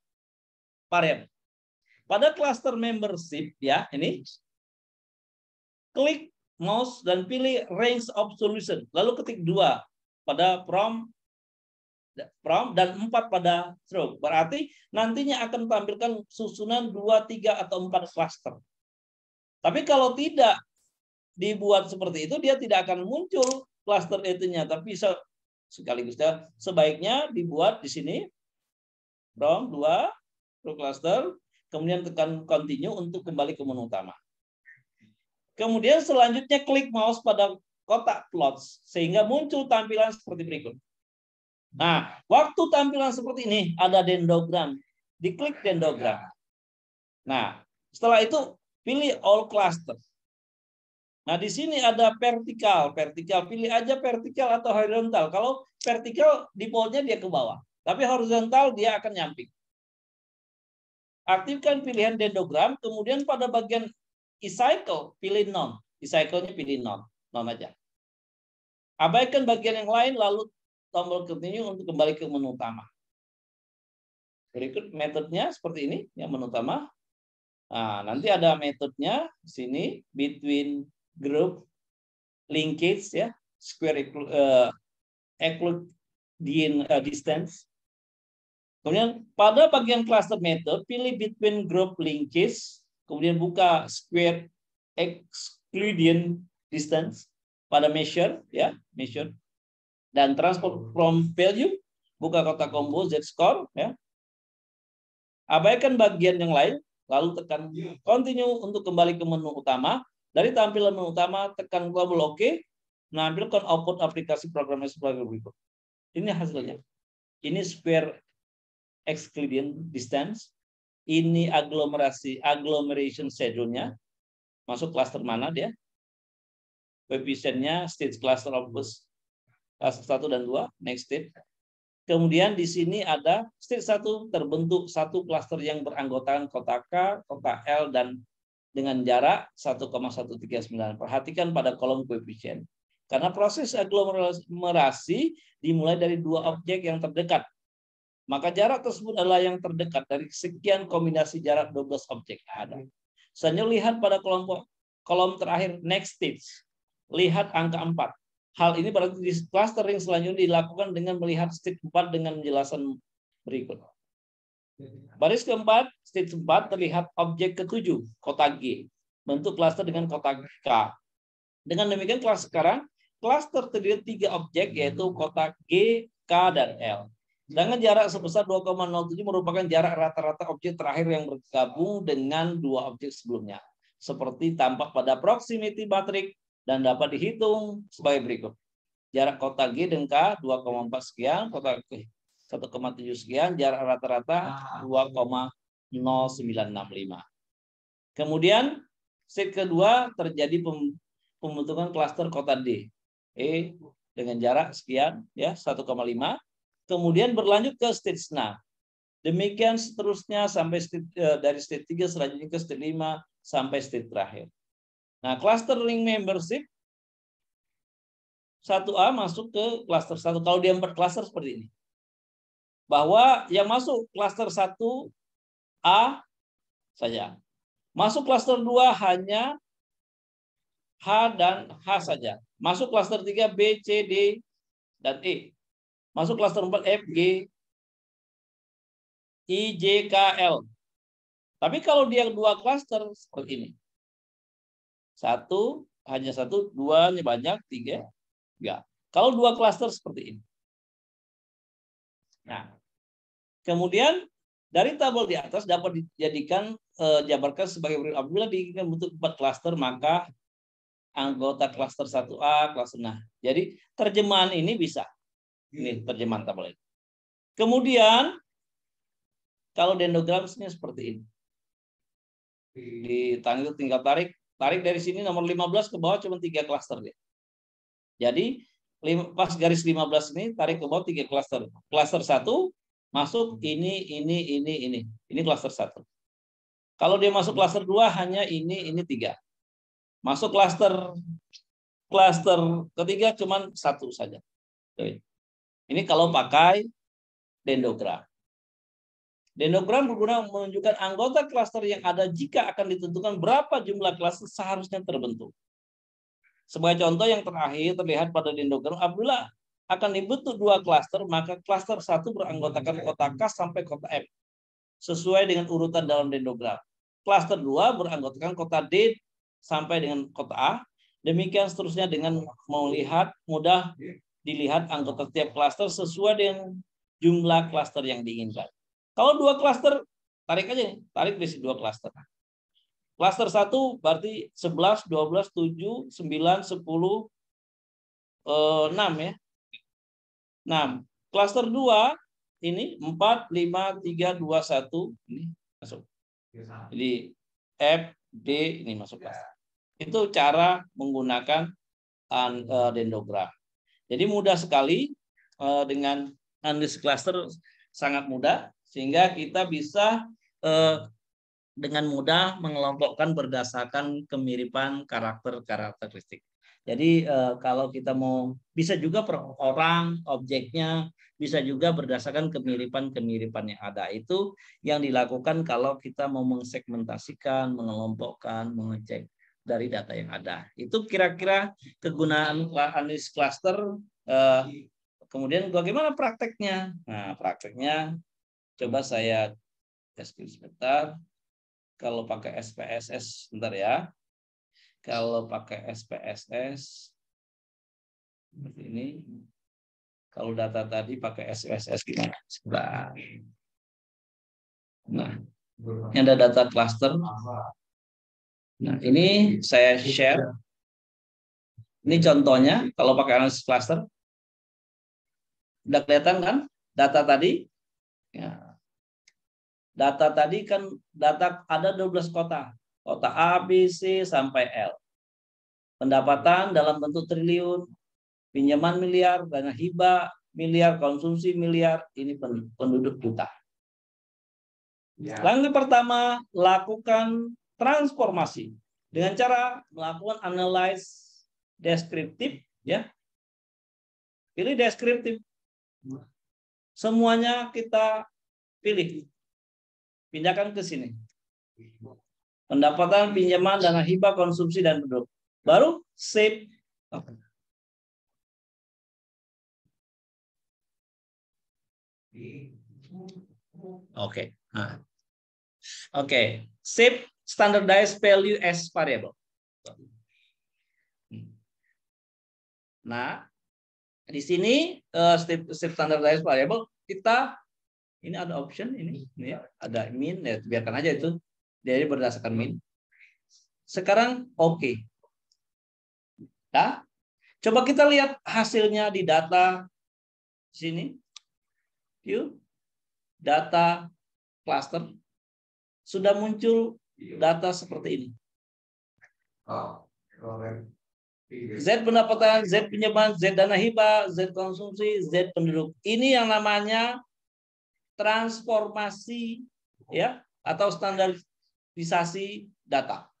variabel. Pada cluster membership ya, ini klik mouse dan pilih range of solution. Lalu ketik 2 pada prompt dan 4 pada stroke. Berarti nantinya akan tampilkan susunan 2, 3 atau 4 cluster. Tapi kalau tidak dibuat seperti itu, dia tidak akan muncul cluster itu-nya, tapi sekaligus sebaiknya dibuat di sini prompt 2 cluster, kemudian tekan continue untuk kembali ke menu utama. Kemudian selanjutnya klik mouse pada kotak plots sehingga muncul tampilan seperti berikut. Nah, waktu tampilan seperti ini ada dendrogram, diklik dendrogram. Nah, setelah itu pilih all cluster. Nah, di sini ada vertikal. Vertikal, pilih aja vertikal atau horizontal. Kalau vertikal, defaultnya dia ke bawah. Tapi horizontal, dia akan nyamping. Aktifkan pilihan dendrogram, kemudian pada bagian e-cycle, pilih none. E-cycle-nya pilih none. None aja. Abaikan bagian yang lain, lalu tombol continue untuk kembali ke menu utama. Berikut metodenya seperti ini, yang menu utama. Nah, nanti ada metodenya di sini, between group linkage ya, square Euclidean distance. Kemudian pada bagian cluster method pilih between group linkage, kemudian buka square Euclidean distance pada measure ya, measure dan transport from value, buka kotak combo z-score ya. Abaikan bagian yang lain lalu tekan continue untuk kembali ke menu utama. Dari tampilan menu utama, tekan tombol OK, menampilkan output aplikasi programnya sebagai berikut. Ini hasilnya. Ini square Euclidean distance. Ini agglomeration schedule-nya. Masuk cluster mana dia? Koefisiennya stage cluster of bus cluster 1 dan 2, next stage. Kemudian di sini ada stage 1 terbentuk satu cluster yang beranggotakan kota K, kota L, dan dengan jarak 1,139. Perhatikan pada kolom koefisien. Karena proses aglomerasi dimulai dari dua objek yang terdekat. maka jarak tersebut adalah yang terdekat dari sekian kombinasi jarak 12 objek yang ada. Selanjutnya lihat pada kolom terakhir next stage. Lihat angka 4. Hal ini berarti di clustering selanjutnya dilakukan dengan melihat stage 4 dengan penjelasan berikut. Baris keempat, stage 4 terlihat objek ke-7, kotak G. Bentuk cluster dengan kotak K. Dengan demikian kelas sekarang, cluster terdiri 3 objek yaitu kotak G, K, dan L. Dengan jarak sebesar 2,07 merupakan jarak rata-rata objek terakhir yang bergabung dengan 2 objek sebelumnya. Seperti tampak pada proximity matrix dan dapat dihitung sebagai berikut. Jarak kotak G dan K 2,4 sekian, kotak G 1,7 sekian, jarak rata-rata 2,0965. Kemudian stage kedua terjadi pembentukan klaster kotak D. Dengan jarak sekian ya 1,5. Kemudian berlanjut ke stage 6. Demikian seterusnya sampai dari stage 3 selanjutnya ke stage 5 sampai stage terakhir. Nah, cluster ring membership 1A masuk ke cluster 1. Kalau dia 4 cluster seperti ini. Bahwa yang masuk cluster 1A saja. Masuk cluster 2 hanya H dan H saja. Masuk cluster 3 B, C, D, dan E. Masuk cluster 4 F, G, I, J, K, L. Tapi kalau dia 2 cluster seperti ini. 1, hanya 1, 2 banyak, 3, enggak. Kalau 2 cluster seperti ini. Nah, kemudian dari tabel di atas dapat dijadikan jabarkan sebagai berikut. Apabila diinginkan bentuk 4 cluster, maka anggota cluster 1A, cluster. Nah, jadi terjemahan ini bisa. Ini terjemahan tabel ini. Kemudian kalau dendrogramnya seperti ini. Tinggal tarik dari sini nomor 15 ke bawah cuma 3 cluster dia. Jadi pas garis 15 ini tarik ke bawah 3 cluster. Cluster 1 masuk ini. Ini cluster 1. Kalau dia masuk cluster 2 hanya ini 3. Masuk cluster ketiga cuma 1 saja. Ini kalau pakai dendrogram. Dendrogram berguna menunjukkan anggota klaster yang ada jika akan ditentukan berapa jumlah klaster seharusnya terbentuk. Sebagai contoh yang terakhir terlihat pada dendrogram, apabila akan dibentuk 2 klaster, maka klaster 1 beranggotakan kota K sampai kota M sesuai dengan urutan dalam dendrogram. Klaster 2 beranggotakan kota D sampai dengan kota A. Demikian seterusnya dengan mudah dilihat anggota tiap klaster sesuai dengan jumlah klaster yang diinginkan. Kalau 2 klaster, tarik aja nih, tarik di 2 klaster. Klaster 1 berarti 11, 12, 7, 9, 10, 6 ya. 6. Klaster 2 ini 4, 5, 3, 2, 1 ini masuk. Jadi F, D ini masuk klaster. Itu cara menggunakan dendrogram. Jadi mudah sekali dengan analisis cluster, sangat mudah sehingga kita bisa dengan mudah mengelompokkan berdasarkan kemiripan karakteristik. Jadi kalau kita mau bisa juga per orang objeknya, bisa juga berdasarkan kemiripan yang ada. Itu yang dilakukan kalau kita mau mensegmentasikan, mengelompokkan, mengecek dari data yang ada. Itu kira-kira kegunaan analisis cluster. Kemudian bagaimana prakteknya? Nah, prakteknya coba saya deskripsi sebentar. Kalau pakai SPSS, sebentar ya. Kalau pakai SPSS seperti ini. Kalau data tadi pakai SPSS gimana? Sebentar. Nah, ini ada data cluster. Nah, ini saya share. Ini contohnya kalau pakai analisis cluster. Udah kelihatan kan data tadi? Ya. Data tadi kan data ada 12 kota. Kota A, B, C sampai L. Pendapatan dalam bentuk triliun, pinjaman miliar, dana hibah miliar, konsumsi miliar, ini penduduk juta. Ya. Langkah pertama, lakukan transformasi dengan cara melakukan analysis deskriptif, ya. Pilih deskriptif. semuanya kita pilih. Pindahkan ke sini. Pendapatan, pinjaman, dana hibah, konsumsi, dan penduduk. Baru save. Oke. Nah. Oke. Save standardized value as variable. Nah, di sini save standardized variable kita ini ada option ini ya, ada min ya, biarkan aja itu. Jadi berdasarkan min. Sekarang oke. Nah, coba kita lihat hasilnya di data sini. View data cluster sudah muncul data seperti ini. Z pendapatan, Z pinjaman, Z dana hibah, Z konsumsi, Z penduduk. Ini yang namanya transformasi ya atau standarisasi data.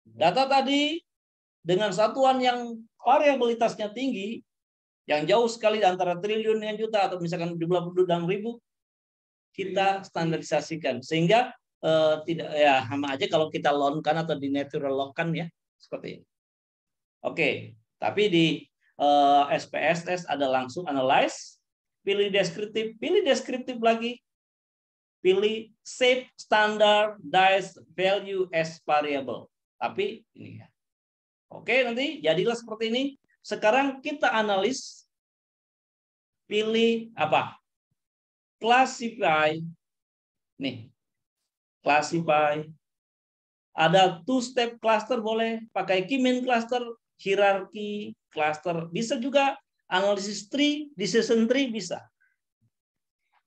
Data tadi dengan satuan yang variabilitasnya tinggi, yang jauh sekali antara triliun dengan juta atau misalkan jumlah penduduk dalam ribu, kita standarisasikan sehingga tidak ya sama aja kalau kita logkan atau di natural logkan ya seperti ini. Oke, tapi di SPSS ada langsung analyze, pilih deskriptif lagi, pilih save standardized value as variable. Tapi ini ya. Oke, nanti jadilah seperti ini. Sekarang kita analis, pilih apa? Classify. Nih, classify. Ada two-step cluster boleh, pakai key-min cluster, hierarki cluster, bisa juga analisis tree, decision tree bisa.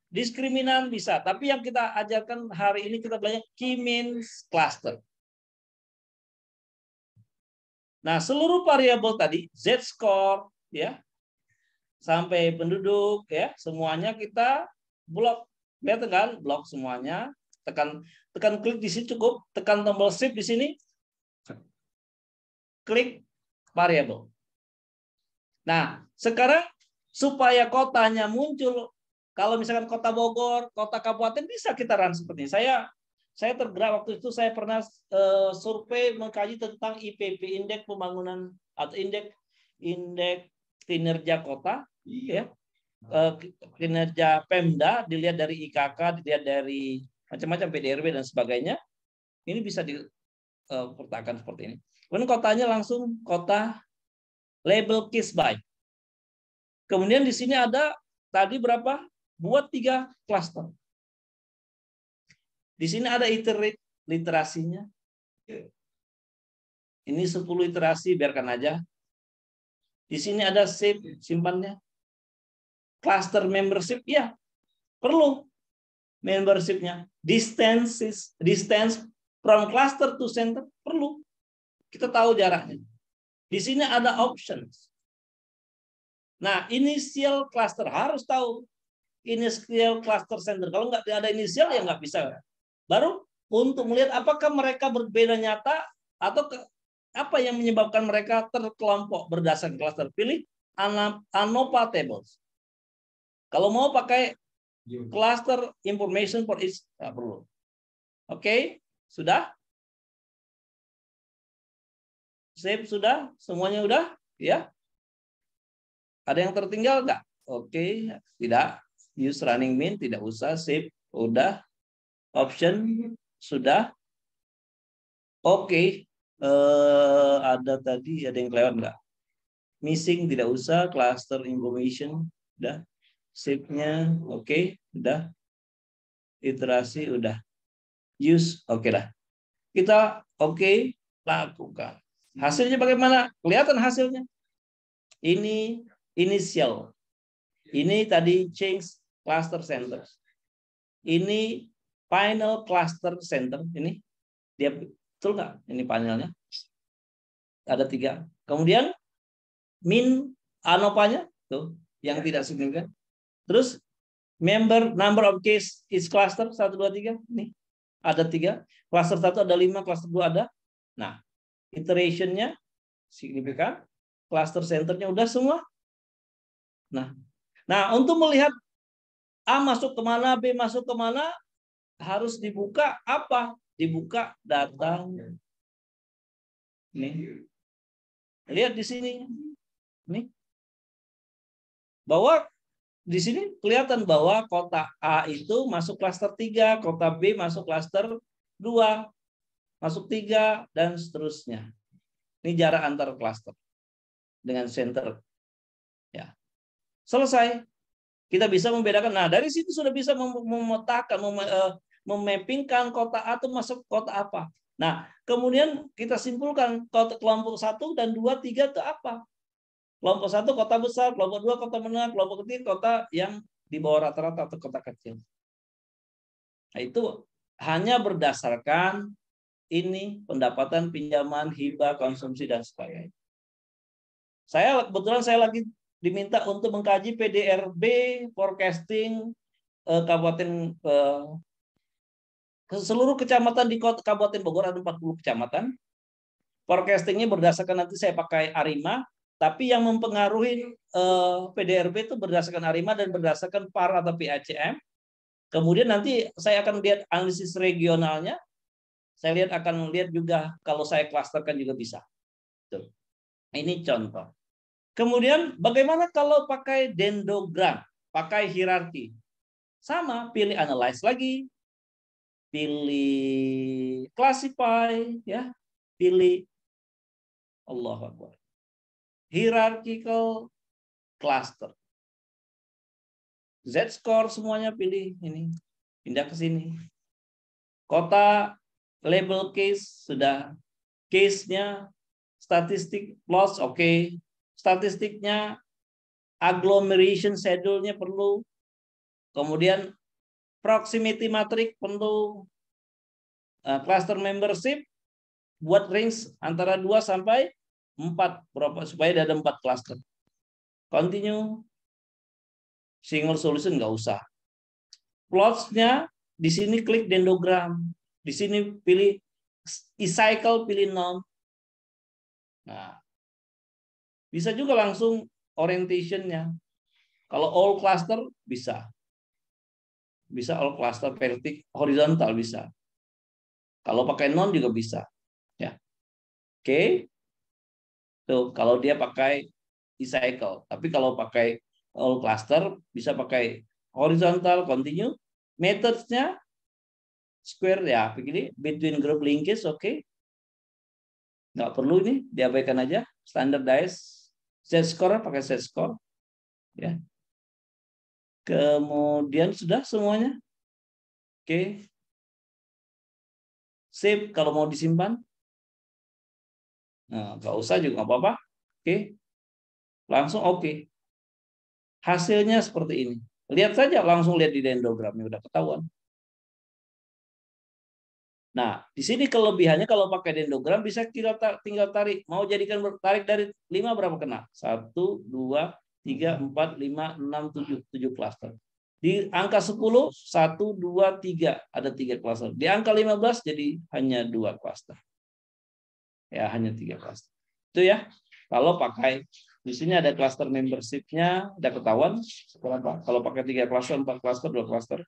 Diskriminan bisa, tapi yang kita ajarkan hari ini kita belajar key-min cluster. Nah, seluruh variabel tadi, Z-score, ya, sampai penduduk, ya, semuanya kita blok. Lihat kan, blok semuanya. Tekan klik di sini cukup, tekan tombol shift di sini, klik variabel. Nah, sekarang supaya kotanya muncul, kalau misalkan kota Bogor, kota kabupaten bisa kita run seperti ini. Saya tergerak waktu itu saya pernah survei mengkaji tentang IPP, indeks pembangunan atau indeks kinerja kota, ya. Kinerja Pemda dilihat dari IKK, dilihat dari macam-macam PDRB dan sebagainya. Ini bisa dipertahankan seperti ini. Kemudian kotanya langsung kota label case by. Kemudian di sini ada tadi berapa? Buat 3 klaster. Di sini ada literasinya. Ini 10 iterasi, biarkan aja. Di sini ada save, simpannya. Cluster membership, ya perlu membershipnya. Distance from cluster to center perlu. Kita tahu jaraknya. Di sini ada options. Nah, initial cluster harus tahu initial cluster center. Kalau nggak ada inisial ya nggak bisa. Baru untuk melihat apakah mereka berbeda nyata atau apa yang menyebabkan mereka terkelompok berdasarkan cluster. Pilih ANOVA tables. Kalau mau pakai cluster information for each, nggak perlu. Oke, sudah? Save sudah? Semuanya udah? Ya? Ada yang tertinggal nggak? Oke, tidak. Use running min, tidak usah. Save, udah. Option, sudah. Oke. Ada tadi, ada yang kelewat nggak? Missing, tidak usah. Cluster information, udah. Save-nya, oke, udah. Iterasi, udah. Use, oke dah. Kita oke, lakukan. Hasilnya bagaimana? Kelihatan hasilnya. Ini initial. Ini tadi change cluster center. Ini final cluster center. Ini dia betul nggak? Ini panelnya. Ada 3. Kemudian min ANOVA-nya tuh yang tidak signifikan. Terus number of case is cluster 1, 2, 3. Nih ada 3. Cluster 1 ada 5, cluster 2 ada. Nah, iteration-nya signifikan. Cluster center-nya udah semua. Nah, untuk melihat A masuk kemana, B masuk kemana, harus dibuka apa? Dibuka datanya. Nih. Lihat di sini. Nih. Bahwa di sini kelihatan bahwa kota A itu masuk klaster 3, kota B masuk klaster 2, masuk 3, dan seterusnya. Ini jarak antar klaster dengan center. Ya. Selesai. Kita bisa membedakan. Nah, dari situ sudah bisa memetakan, memappingkan kota A itu masuk kota apa. Nah, kemudian kita simpulkan kelompok 1 dan 2, 3 itu apa? Kelompok 1 kota besar, kelompok 2 kota menengah, kelompok 3 kota yang di bawah rata-rata atau kota kecil. Nah, itu hanya berdasarkan ini pendapatan, pinjaman, hibah, konsumsi, dan sebagainya. Kebetulan saya lagi diminta untuk mengkaji PDRB forecasting kabupaten seluruh kecamatan di Kabupaten Bogor, ada 40 kecamatan. Forecastingnya berdasarkan, nanti saya pakai Arima, tapi yang mempengaruhi PDRB itu berdasarkan Arima dan berdasarkan PAR atau PACM. Kemudian nanti saya akan lihat analisis regionalnya. Saya akan lihat juga kalau saya klasterkan juga bisa. Tuh. Ini contoh. Kemudian bagaimana kalau pakai dendrogram, pakai hierarki? Sama, pilih analyze lagi, pilih classify, ya, pilih Allahu Akbar. Hierarchical cluster. Z-score semuanya pilih ini. Pindah ke sini. Kota, label case, sudah. Case-nya, statistik, loss, oke. Statistiknya, agglomeration schedule-nya perlu. Kemudian proximity matrix perlu. Cluster membership buat range antara 2 sampai 4 berapa supaya ada 4 cluster. Continue. Single solution nggak usah. Plots-nya di sini klik dendrogram. Di sini pilih e-cycle, pilih non. Nah, bisa juga langsung orientation-nya. Kalau all cluster bisa. Bisa all cluster vertik, horizontal bisa. Kalau pakai non juga bisa. Ya. Oke. Tuh, kalau dia pakai e-cycle. Tapi kalau pakai all cluster bisa pakai horizontal, continue. Methods-nya square ya, begini between group linkage, oke. Nggak perlu ini, diabaikan aja. Standardize Z-score, pakai Z-score. Ya. Kemudian sudah semuanya. Oke. Save kalau mau disimpan. Nah, nggak usah juga nggak apa-apa. Oke. Langsung oke. Hasilnya seperti ini. Lihat saja, langsung lihat di dendrogramnya udah ketahuan. Nah, di sini kelebihannya kalau pakai dendrogram bisa kita tinggal tarik. Mau jadikan tarik dari 5 berapa kena? 1, 2, 3, 4, 5, 6, 7. 7 cluster. Di angka 10, 1, 2, 3. Ada 3 cluster. Di angka 15 jadi hanya 2 cluster. Ya, hanya 3 cluster. Itu ya. Kalau pakai, di sini ada cluster membership-nya, ada ketahuan. Kalau pakai 3 cluster, 4 cluster, 2 cluster.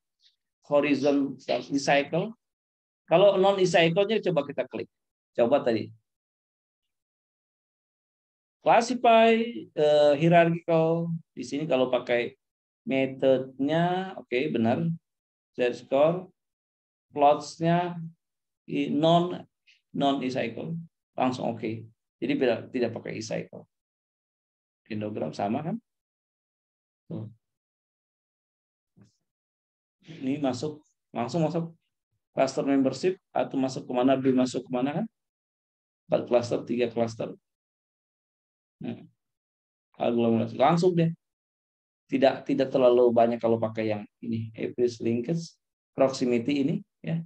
Horizon cycle. Kalau non e-cycle-nya coba kita klik. Coba tadi. Classify, hierarchical. Di sini kalau pakai metodenya, oke, benar. Z-score. Plots-nya non e-cycle. Langsung oke. Jadi tidak pakai e-cycle. Dendrogram sama kan? Tuh. Ini langsung masuk cluster membership atau masuk kemana, masuk kemana kan? 4 cluster, 3 cluster. Aglomerasi langsung deh. Tidak terlalu banyak kalau pakai yang ini, average linkage, proximity ini ya.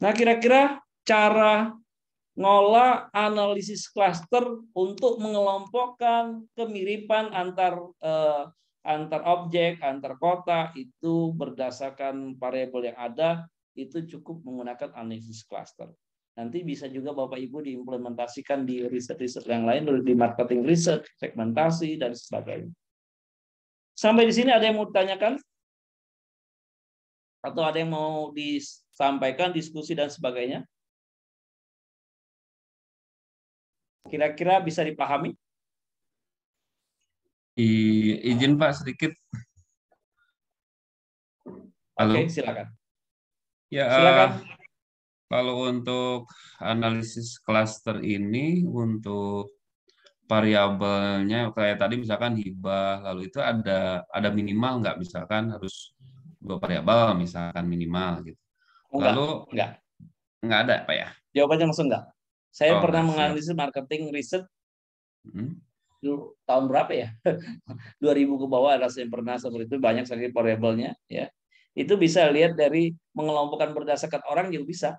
Nah, kira-kira cara ngolah analisis cluster untuk mengelompokkan kemiripan antar objek, antar kota itu berdasarkan variabel yang ada, itu cukup menggunakan analisis cluster. Nanti bisa juga Bapak Ibu diimplementasikan di riset-riset yang lain, di marketing research, segmentasi, dan sebagainya. Sampai di sini ada yang mau ditanyakan? Atau ada yang mau disampaikan, diskusi dan sebagainya? Kira-kira bisa dipahami? Izin Pak sedikit. Halo. Oke, silakan. Ya, Silakan. kalau untuk analisis klaster ini, untuk variabelnya kayak tadi misalkan hibah, lalu itu ada minimal nggak, misalkan harus 2 variabel misalkan minimal gitu. Lalu nggak ada Pak ya? Jawabannya langsung enggak. Saya Oh, pernah siap. menganalisis marketing riset tahun berapa ya? 2000 ke bawah ada yang pernah seperti itu, banyak sekali variabelnya ya. Itu bisa lihat dari mengelompokkan berdasarkan orang juga bisa.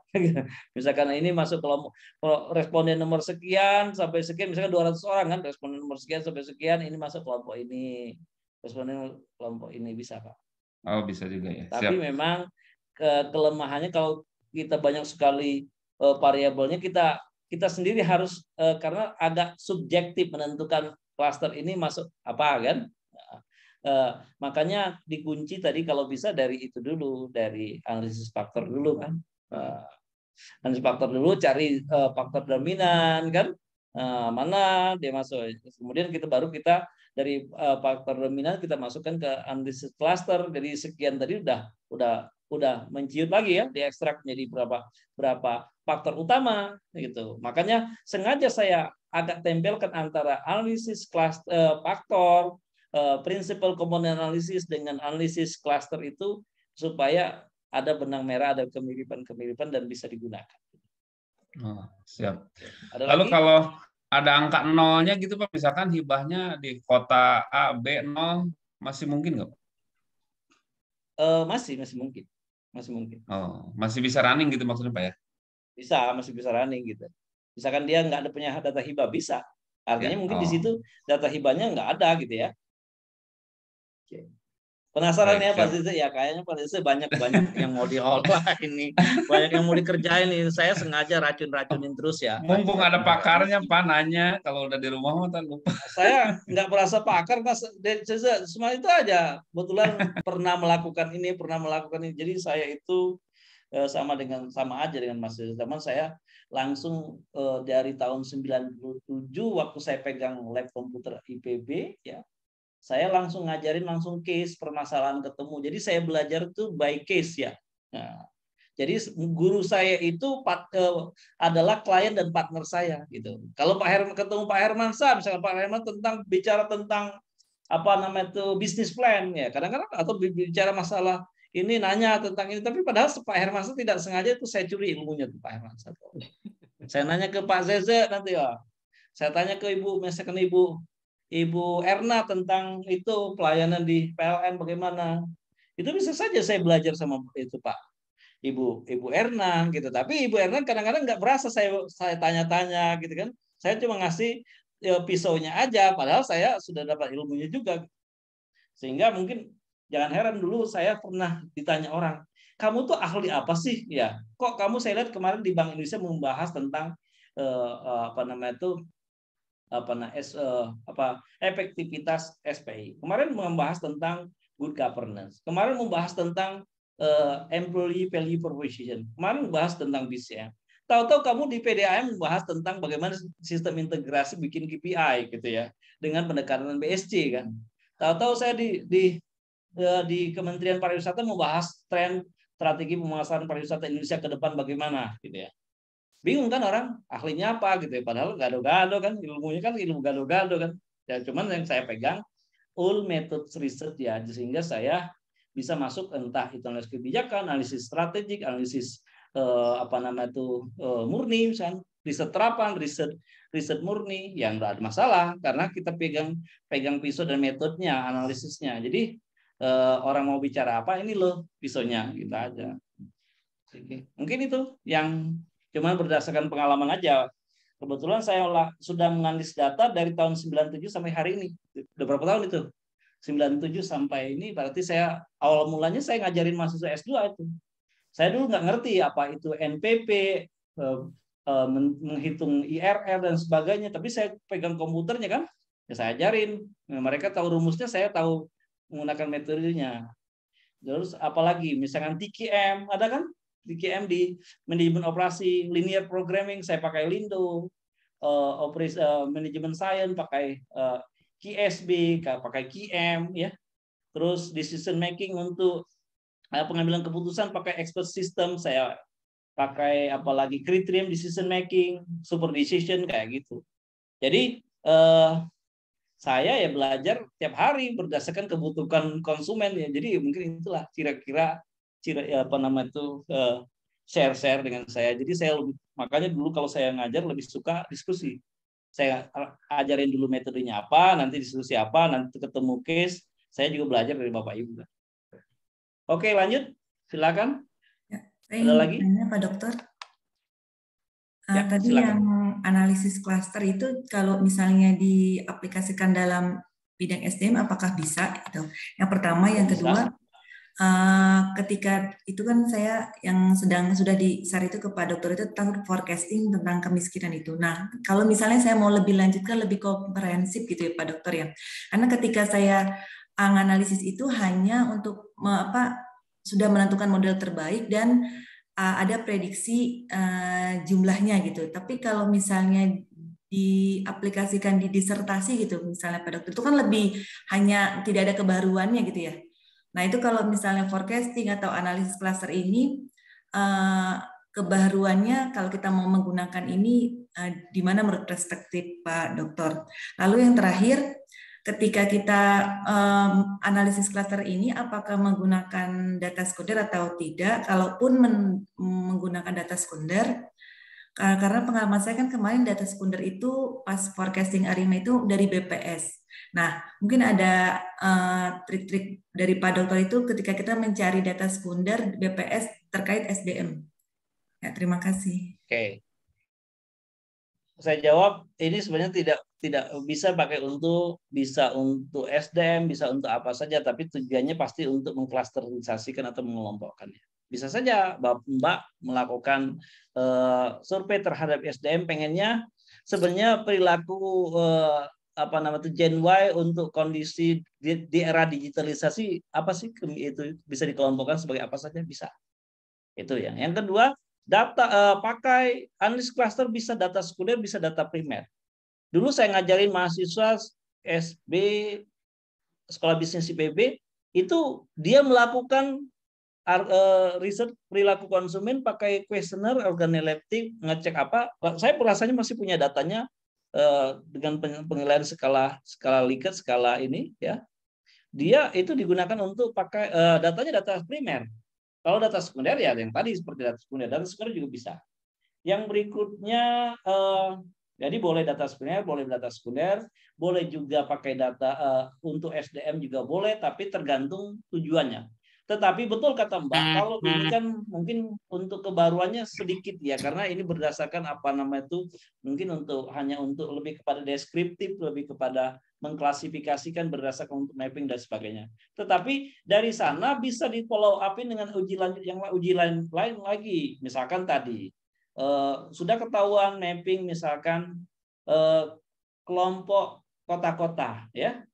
Misalkan ini masuk kelompok responden nomor sekian sampai sekian, misalkan 200 orang kan, responden nomor sekian sampai sekian, ini masuk kelompok ini. Responden kelompok ini bisa, Pak. Oh, bisa juga ya. Tapi Siap. memang kelemahannya kalau kita banyak sekali variabelnya, kita sendiri harus karena agak subjektif menentukan klaster ini masuk apa kan. Makanya dikunci tadi kalau bisa dari itu dulu, dari analisis faktor dulu kan. Analisis faktor dulu, cari faktor dominan kan. Mana dia masuk. Kemudian baru kita dari faktor dominan kita masukkan ke analisis cluster. Jadi sekian tadi udah menciut lagi ya, diekstrak menjadi berapa faktor utama gitu. Makanya sengaja saya agak tempelkan antara analisis cluster faktor, prinsipal komponen analisis dengan analisis cluster itu supaya ada benang merah, ada kemiripan-kemiripan dan bisa digunakan. Oh, siap. Ada Lalu lagi? kalau ada angka nolnya gitu Pak, misalkan hibahnya di kota A, B, 0, masih mungkin nggak Pak? Masih mungkin. Masih mungkin. Oh, masih bisa running gitu maksudnya Pak ya? Bisa, masih bisa running gitu. Misalkan dia nggak ada punya data hibah, bisa. Artinya Ya. mungkin di situ data hibahnya nggak ada gitu ya. Oke. Penasaran ya Pak Zize? Ya kayaknya Pak Zize banyak yang mau diolah ini, banyak yang mau dikerjain ini. Saya sengaja racun-racunin terus ya. Mumpung ada pakarnya Pak, nanya kalau udah di rumah mau lupa. Saya nggak merasa pakar, semua itu aja. Kebetulan pernah melakukan ini. Jadi saya itu sama aja dengan Mas Zize. Teman saya langsung dari tahun 97 waktu saya pegang lab komputer IPB ya. Saya langsung ngajarin langsung case, permasalahan ketemu. Jadi saya belajar tuh by case ya. Nah, jadi guru saya itu adalah klien dan partner saya gitu. Kalau Pak Herman ketemu Pak Hermansyah, misalnya Pak Herman bicara tentang apa namanya itu bisnis plan ya. Kadang-kadang atau bicara masalah ini nanya tentang ini, tapi padahal Pak Hermansyah tidak sengaja itu saya curi ilmunya tuh Pak Hermansyah. Saya nanya ke Pak Zeze nanti ya. Saya tanya ke Ibu, misalkan Ibu Erna tentang itu pelayanan di PLN bagaimana. Itu bisa saja saya belajar sama itu Pak Ibu Erna gitu. Tapi Ibu Erna kadang-kadang nggak berasa saya tanya-tanya gitu kan. Saya cuma ngasih pisaunya aja, padahal saya sudah dapat ilmunya juga. Sehingga mungkin jangan heran dulu saya pernah ditanya orang, kamu tuh ahli apa sih ya? Kok kamu saya lihat kemarin di Bank Indonesia membahas tentang apa namanya itu efektivitas SPI. Kemarin membahas tentang good governance. Kemarin membahas tentang employee value proposition. Kemarin membahas tentang BCM. Tahu-tahu kamu di PDAM membahas tentang bagaimana sistem integrasi bikin KPI gitu ya, dengan pendekatan BSC kan. Tahu-tahu saya di Kementerian Pariwisata membahas tren strategi pemasaran pariwisata Indonesia ke depan bagaimana gitu ya. Bingung kan orang ahlinya apa gitu ya, padahal gado-gado kan ilmunya kan ilmu gado-gado kan ya. Cuman yang saya pegang all methods research ya, sehingga saya bisa masuk entah itu analisis kebijakan, analisis strategik, analisis murni, misalnya riset terapan, riset murni yang nggak ada masalah karena kita pegang pisau dan metodenya, analisisnya. Jadi orang mau bicara apa, ini loh pisaunya gitu aja. Mungkin itu yang cuma berdasarkan pengalaman aja. Kebetulan saya sudah menganalisis data dari tahun 97 sampai hari ini. Udah berapa tahun itu? 97 sampai ini berarti saya awal mulanya saya ngajarin mahasiswa S2 itu. Saya dulu nggak ngerti apa itu NPP, menghitung IRR dan sebagainya, tapi saya pegang komputernya kan, ya saya ajarin. Mereka tahu rumusnya, saya tahu menggunakan metodenya. Terus apalagi misalkan TKM, ada kan? TKM di manajemen operasi, linear programming saya pakai Lindo, manajemen science pakai KSB, pakai KM ya. Terus decision making untuk pengambilan keputusan pakai expert system, saya pakai apalagi criterion decision making, super decision kayak gitu. Jadi saya ya belajar tiap hari berdasarkan kebutuhan konsumen ya. Jadi mungkin itulah kira-kira share dengan saya. Jadi saya makanya dulu kalau saya ngajar lebih suka diskusi. Saya ajarin dulu metodenya apa, nanti diskusi apa, nanti ketemu case. Saya juga belajar dari Bapak Ibu. Oke, lanjut. Silakan. Ya, ada lagi? Tanya Pak Dokter. Ya, tadi silakan. yang analisis klaster itu kalau misalnya diaplikasikan dalam bidang SDM apakah bisa? Itu yang pertama, yang kedua, ketika itu kan saya yang sudah di SAR itu ke Pak Dokter itu tentang forecasting tentang kemiskinan itu. Nah, kalau misalnya saya mau lebih lanjutkan lebih komprehensif gitu ya Pak Dokter ya. Karena ketika saya analisis itu hanya untuk sudah menentukan model terbaik dan ada prediksi jumlahnya gitu. Tapi kalau misalnya diaplikasikan di disertasi gitu, misalnya Pak Dokter, itu kan lebih hanya tidak ada kebaruannya gitu ya. Nah itu kalau misalnya forecasting atau analisis cluster ini, kebaruannya kalau kita mau menggunakan ini di mana menurut perspektif Pak Dokter. Lalu yang terakhir, ketika kita analisis cluster ini apakah menggunakan data sekunder atau tidak? Kalaupun menggunakan data sekunder, karena pengalaman saya kan kemarin data sekunder itu pas forecasting ARIMA itu dari BPS. Nah, mungkin ada trik-trik dari Pak Dokter itu ketika kita mencari data sekunder BPS terkait SDM. Ya, terima kasih. Oke. Saya jawab, ini sebenarnya tidak bisa pakai bisa untuk SDM, bisa untuk apa saja, tapi tujuannya pasti untuk mengklasterisasikan atau mengelompokkannya. Bisa saja Mbak melakukan survei terhadap SDM, pengennya sebenarnya perilaku Gen Y untuk kondisi di era digitalisasi apa sih itu bisa dikelompokkan sebagai apa saja, bisa. Itu ya. Yang kedua, data pakai analisis cluster, bisa data sekunder, bisa data primer. Dulu saya ngajarin mahasiswa SB Sekolah Bisnis IPB, itu dia melakukan riset perilaku konsumen pakai kuesioner organoleptik, ngecek apa. Saya rasanya masih punya datanya dengan penilaian skala Likert, skala ini ya. Dia itu digunakan untuk pakai datanya data primer. Kalau data sekunder ya yang tadi seperti data sekunder juga bisa. Yang berikutnya jadi boleh data primer, boleh data sekunder, boleh juga pakai data untuk SDM juga boleh, tapi tergantung tujuannya. Tetapi betul kata Mbak, kalau ini kan mungkin untuk kebaruannya sedikit ya, karena ini berdasarkan mungkin hanya untuk lebih kepada deskriptif, lebih kepada mengklasifikasikan berdasarkan untuk mapping dan sebagainya. Tetapi dari sana bisa di follow up dengan uji lanjut yang uji lain lagi. Misalkan tadi sudah ketahuan mapping misalkan kelompok kota-kota ya.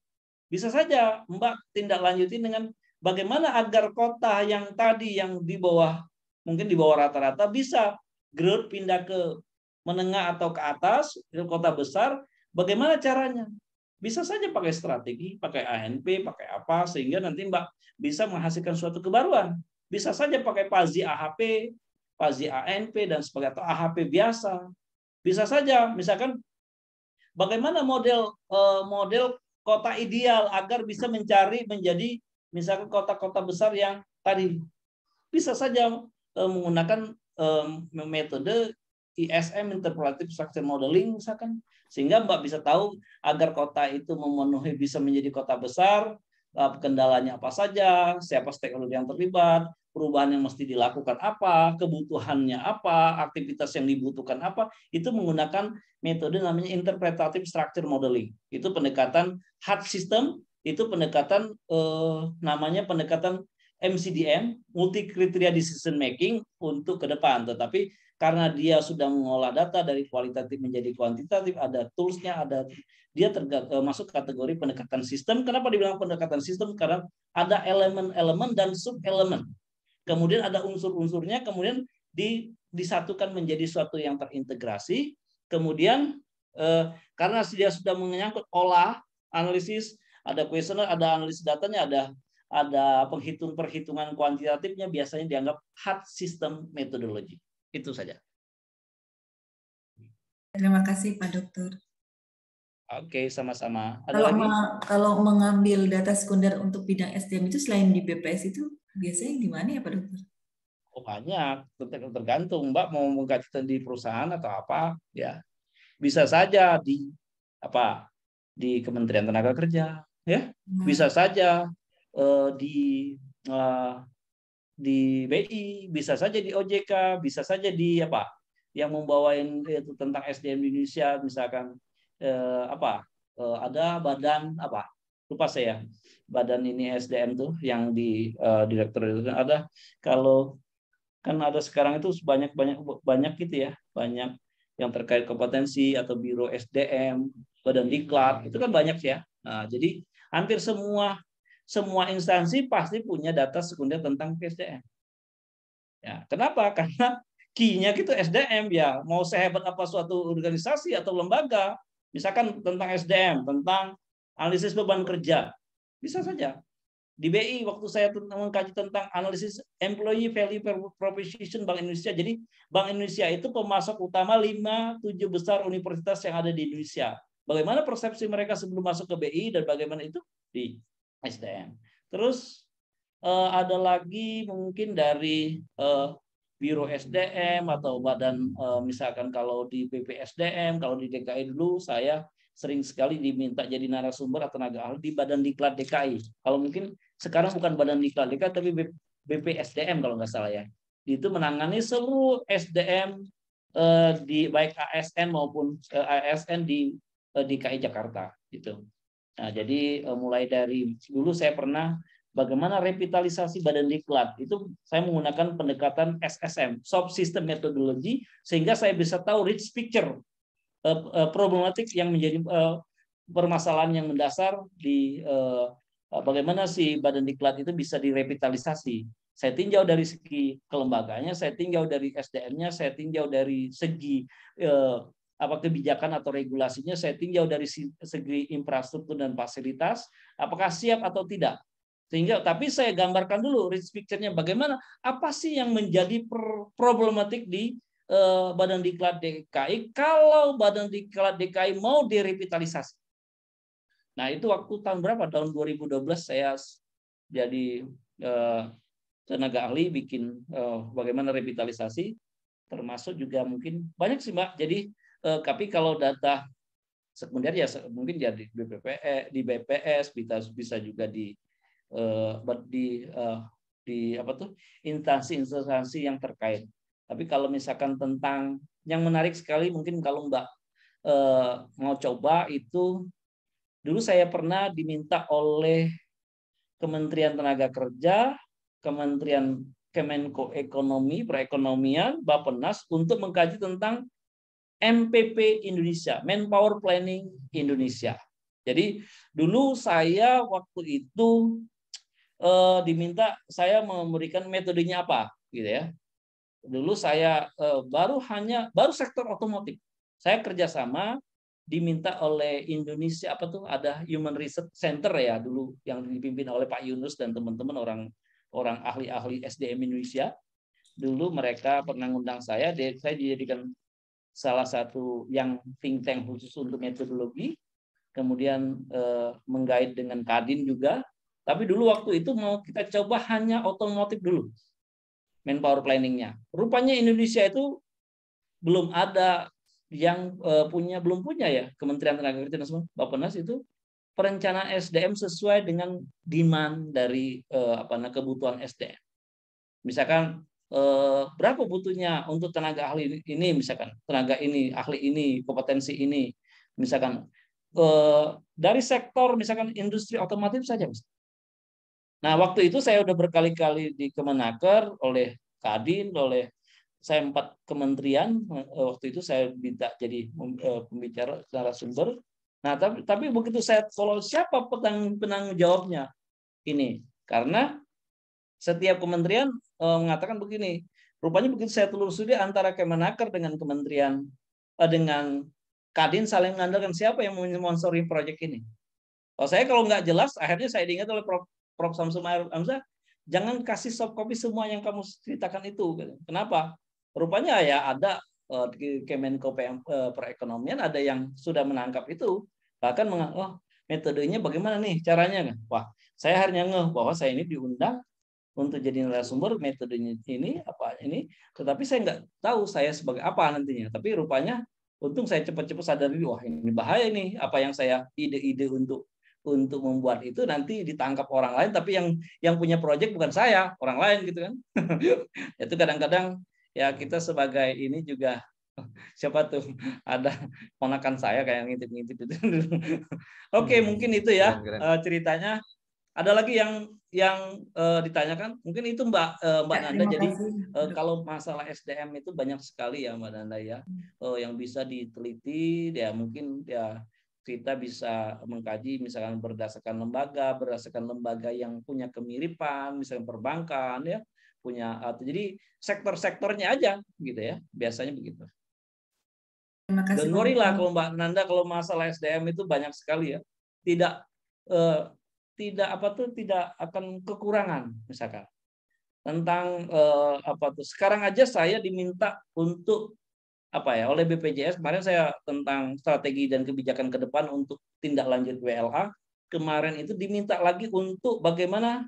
Bisa saja Mbak tindak lanjutin dengan bagaimana agar kota yang tadi yang mungkin di bawah rata-rata bisa growth pindah ke menengah atau ke atas, ke kota besar, bagaimana caranya? Bisa saja pakai strategi, pakai ANP, pakai apa, sehingga nanti Mbak bisa menghasilkan suatu kebaruan. Bisa saja pakai PASI AHP, PASI ANP, dan sebagainya, atau AHP biasa. Bisa saja, misalkan bagaimana model kota ideal agar bisa menjadi misalkan kota-kota besar yang tadi. Bisa saja menggunakan metode ISM, Interpretive Structure Modeling misalkan, sehingga Mbak bisa tahu agar kota itu bisa menjadi kota besar, kendalanya apa saja, siapa stakeholder yang terlibat, perubahan yang mesti dilakukan apa, kebutuhannya apa, aktivitas yang dibutuhkan apa, itu menggunakan metode namanya Interpretative Structure Modeling. Itu pendekatan hard system, itu pendekatan namanya pendekatan MCDM, multi kriteria decision making untuk ke depan. Tetapi karena dia sudah mengolah data dari kualitatif menjadi kuantitatif, ada tools-nya, ada dia masuk kategori pendekatan sistem. Kenapa dibilang pendekatan sistem? Karena ada elemen-elemen dan sub-elemen. Kemudian ada unsur-unsurnya, kemudian disatukan menjadi suatu yang terintegrasi. Kemudian karena dia sudah menyangkut olah, analisis, ada kuesioner, ada analisis datanya, ada perhitungan kuantitatifnya, biasanya dianggap hard system methodology. Itu saja. Terima kasih Pak Dokter. Oke, sama-sama. Kalau mengambil data sekunder untuk bidang SDM itu selain di BPS itu biasanya gimana ya Pak Dokter? Oh, banyak, tergantung Mbak mau mengkaji di perusahaan atau apa, ya. Bisa saja di Kementerian Tenaga Kerja, ya. Bisa saja di BI, bisa saja di OJK, bisa saja di yang membawain itu tentang SDM di Indonesia, misalkan ada badan lupa saya, badan ini SDM tuh yang di direktur itu ada. Kalau kan ada sekarang itu banyak gitu ya, banyak yang terkait kompetensi atau biro SDM, badan diklat, itu kan banyak ya. Nah, jadi hampir semua instansi pasti punya data sekunder tentang SDM. Ya, kenapa? Karena key-nya gitu SDM ya. Mau sehebat apa suatu organisasi atau lembaga, misalkan tentang SDM, tentang analisis beban kerja, bisa saja. Di BI waktu saya mengkaji tentang analisis employee value proposition Bank Indonesia. Jadi Bank Indonesia itu pemasok utama 5-7 besar universitas yang ada di Indonesia. Bagaimana persepsi mereka sebelum masuk ke BI dan bagaimana itu di SDM. Terus ada lagi mungkin dari Biro SDM atau badan, misalkan kalau di BPSDM, kalau di DKI dulu saya sering sekali diminta jadi narasumber atau tenaga ahli di Badan Diklat DKI. Kalau mungkin sekarang bukan Badan Diklat DKI tapi BPSDM kalau nggak salah ya. Itu menangani seluruh SDM di baik ASN maupun ASN di DKI Jakarta gitu. Nah, jadi mulai dari dulu saya pernah bagaimana revitalisasi Badan Diklat itu saya menggunakan pendekatan SSM, Soft System Methodology, sehingga saya bisa tahu rich picture problematik yang menjadi permasalahan yang mendasar di bagaimana si Badan Diklat itu bisa direvitalisasi. Saya tinjau dari segi kelembagaannya, saya tinjau dari SDM-nya, saya tinjau dari segi kebijakan atau regulasinya, saya tinjau dari segi infrastruktur dan fasilitas, apakah siap atau tidak. Sehingga tapi saya gambarkan dulu rich picture-nya bagaimana, apa sih yang menjadi problematik di Badan Diklat DKI kalau Badan Diklat DKI mau direvitalisasi. Nah, itu waktu tahun berapa? Tahun 2012 saya jadi tenaga ahli bikin bagaimana revitalisasi, termasuk juga mungkin banyak sih Mbak. Jadi tapi kalau data sekunder ya mungkin jadi di BPS, bisa juga di instansi-instansi yang terkait. Tapi kalau misalkan tentang yang menarik sekali mungkin kalau Mbak mau coba itu, dulu saya pernah diminta oleh Kementerian Tenaga Kerja, Kementerian Kemenko Ekonomi, Perekonomian, Bappenas untuk mengkaji tentang MPP Indonesia, Manpower Planning Indonesia. Jadi dulu saya waktu itu diminta saya memberikan metodenya apa, gitu ya. Dulu saya baru sektor otomotif. Saya kerjasama diminta oleh Indonesia ada Human Research Center ya dulu yang dipimpin oleh Pak Yunus dan teman-teman orang ahli-ahli SDM Indonesia. Dulu mereka pernah ngundang saya dijadikan salah satu yang think tank khusus untuk metodologi. Kemudian menggait dengan Kadin juga. Tapi dulu waktu itu mau kita coba hanya otomotif dulu. Manpower planning-nya. Rupanya Indonesia itu belum ada yang belum punya ya, Kementerian Tenaga Kerja dan Bappenas itu perencanaan SDM sesuai dengan demand dari kebutuhan SDM. Misalkan berapa butuhnya untuk tenaga ahli ini, misalkan tenaga ini, ahli ini, kompetensi ini, misalkan dari sektor misalkan industri otomotif saja. Nah, waktu itu saya udah berkali-kali di Kemenaker oleh Kadin, oleh saya 4 kementerian. Waktu itu saya minta jadi pembicara narasumber. Nah, tapi begitu saya follow siapa penanggung jawabnya ini, karena setiap kementerian mengatakan begini. Rupanya begitu saya telusuri antara Kemenaker dengan kementerian dengan Kadin saling mengandalkan siapa yang mensponsori proyek ini. Kalau nggak jelas, akhirnya saya diingat oleh Prof. Samsul Hamzah, jangan kasih soft copy semua yang kamu ceritakan itu. Kenapa? Rupanya ya ada di Kemenko Perekonomian ada yang sudah menangkap itu, bahkan metodenya bagaimana nih caranya? Wah, saya hanya ngeh bahwa saya ini diundang untuk jadi narasumber, metodenya ini apa ini, tetapi saya nggak tahu saya sebagai apa nantinya. Tapi rupanya untung saya cepat-cepat sadar diri, wah ini bahaya nih, apa yang saya ide-ide untuk membuat itu nanti ditangkap orang lain, tapi yang punya proyek bukan saya, orang lain gitu kan. Itu kadang-kadang ya kita sebagai ini juga siapa tuh ada ponakan saya kayak ngintip-ngintip itu. Oke, mungkin itu ya ceritanya. Ada lagi yang ditanyakan? Mungkin itu Mbak Nanda. Jadi kalau masalah SDM itu banyak sekali ya Mbak Nanda ya, yang bisa diteliti. Ya mungkin ya kita bisa mengkaji misalkan berdasarkan lembaga yang punya kemiripan, misalnya perbankan ya punya, atau jadi sektor-sektornya aja gitu ya, biasanya begitu. Terima kasih. Dan lah kalau Mbak Nanda, kalau masalah SDM itu banyak sekali ya, tidak akan kekurangan misalkan tentang sekarang aja saya diminta untuk oleh BPJS kemarin saya tentang strategi dan kebijakan ke depan untuk tindak lanjut WLA kemarin itu diminta lagi untuk bagaimana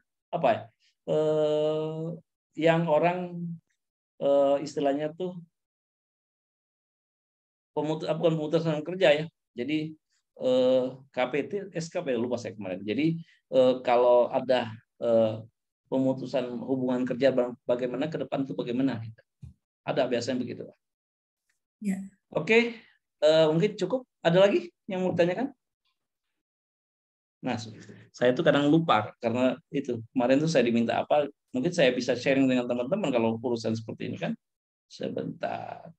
yang orang istilahnya tuh bukan pemutusan kerja ya, jadi KPT, SKP lupa saya kemarin. Jadi kalau ada pemutusan hubungan kerja bagaimana ke depan itu bagaimana gitu. Ada biasanya begitu. Ya. Oke, mungkin cukup. Ada lagi yang mau ditanyakan? Nah, saya tuh kadang lupa karena itu kemarin tuh saya diminta apa. Mungkin saya bisa sharing dengan teman-teman kalau urusan seperti ini kan. Sebentar.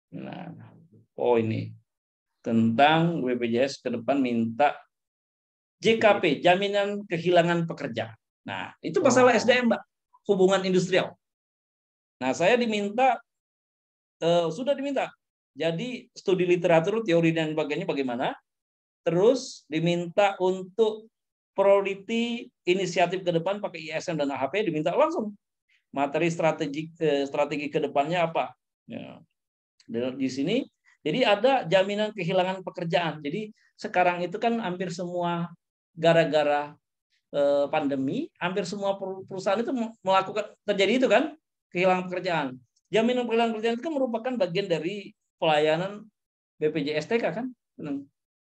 Nah, ini tentang BPJS ke depan minta JKP, jaminan kehilangan pekerja. Nah, itu masalah SDM, Mbak, hubungan industrial. Nah, saya diminta, sudah diminta. Jadi studi literatur, teori dan sebagainya bagaimana. Terus diminta untuk priority inisiatif ke depan pakai ISM dan AHP, diminta langsung materi strategi ke depannya apa. Ya. Di sini, jadi ada jaminan kehilangan pekerjaan. Jadi sekarang itu kan hampir semua gara-gara pandemi, hampir semua perusahaan itu melakukan terjadi itu kan kehilangan pekerjaan. Jaminan kehilangan pekerjaan itu kan merupakan bagian dari pelayanan BPJS-TK kan.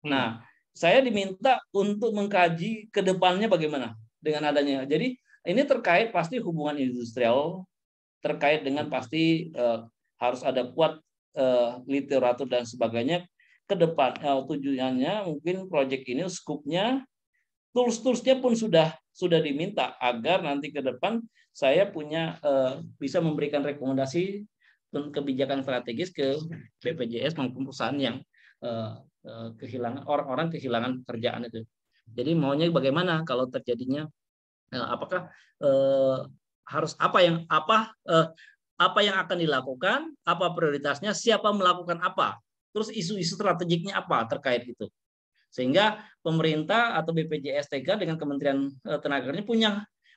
Nah, saya diminta untuk mengkaji ke depannya bagaimana dengan adanya. Jadi ini terkait pasti hubungan industrial, terkait dengan pasti harus ada kuat literatur dan sebagainya ke depan. Tujuannya mungkin proyek ini skupnya, tools-toolsnya pun sudah diminta agar nanti ke depan saya punya bisa memberikan rekomendasi kebijakan strategis ke BPJS maupun perusahaan yang kehilangan orang-orang kehilangan pekerjaan itu. Jadi maunya bagaimana kalau terjadinya apakah harus apa yang akan dilakukan, apa prioritasnya, siapa melakukan apa, terus isu-isu strategiknya apa terkait itu. Sehingga pemerintah atau BPJS-TK dengan Kementerian Tenaga Kerja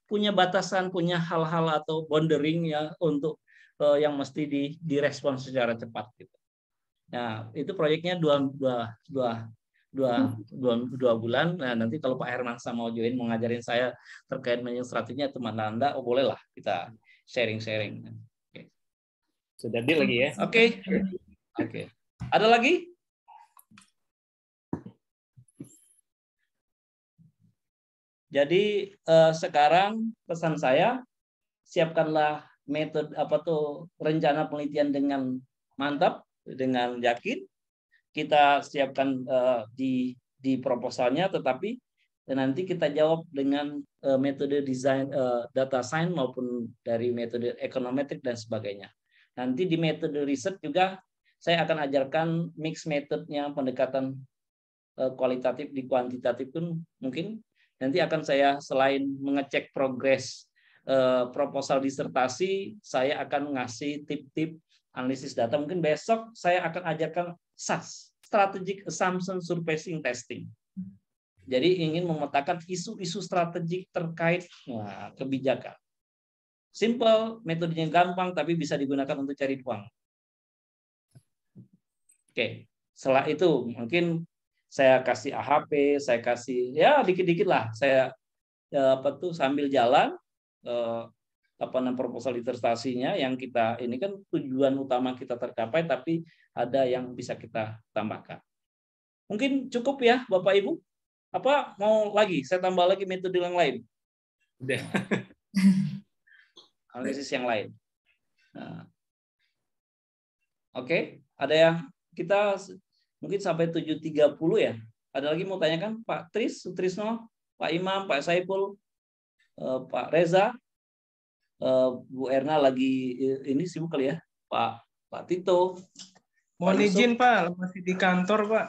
punya batasan, punya hal-hal atau boundary ya untuk yang mesti direspons secara cepat gitu. Nah, itu proyeknya dua bulan. Nah, nanti kalau Pak Herman mau join mengajarin saya terkait strateginya teman Anda, bolehlah kita sharing-sharing. Okay. Sudah deal lagi ya. Oke. Ada lagi? Jadi sekarang pesan saya, siapkanlah metode rencana penelitian dengan mantap, dengan yakin. Kita siapkan di di proposalnya, tetapi nanti kita jawab dengan metode desain data science maupun dari metode ekonometrik dan sebagainya. Nanti di metode riset juga saya akan ajarkan mix metodenya, pendekatan kualitatif di kuantitatif pun mungkin nanti akan saya selain mengecek progres proposal disertasi, saya akan ngasih tip-tip analisis data. Mungkin besok saya akan ajarkan SAS, Strategic Assumption Surfacing Testing. Jadi ingin memetakan isu-isu strategik terkait kebijakan. Simple, metodenya gampang, tapi bisa digunakan untuk cari uang. Oke, setelah itu mungkin saya kasih AHP, saya kasih ya dikit-dikit lah. Saya sambil jalan proposal disertasinya yang kita ini kan tujuan utama kita tercapai, tapi ada yang bisa kita tambahkan. Mungkin cukup ya Bapak Ibu. Apa mau lagi? Saya tambah lagi metode yang lain. Udah. Analisis yang lain. Nah. Oke, ada yang kita mungkin sampai 7.30 ya. Ada lagi mau tanyakan Pak Tris, Sutrisno, Pak Imam, Pak Saiful, Pak Reza, Bu Erna lagi ini sibuk kali ya, Pak Tito. Mohon izin Pak, masih di kantor Pak.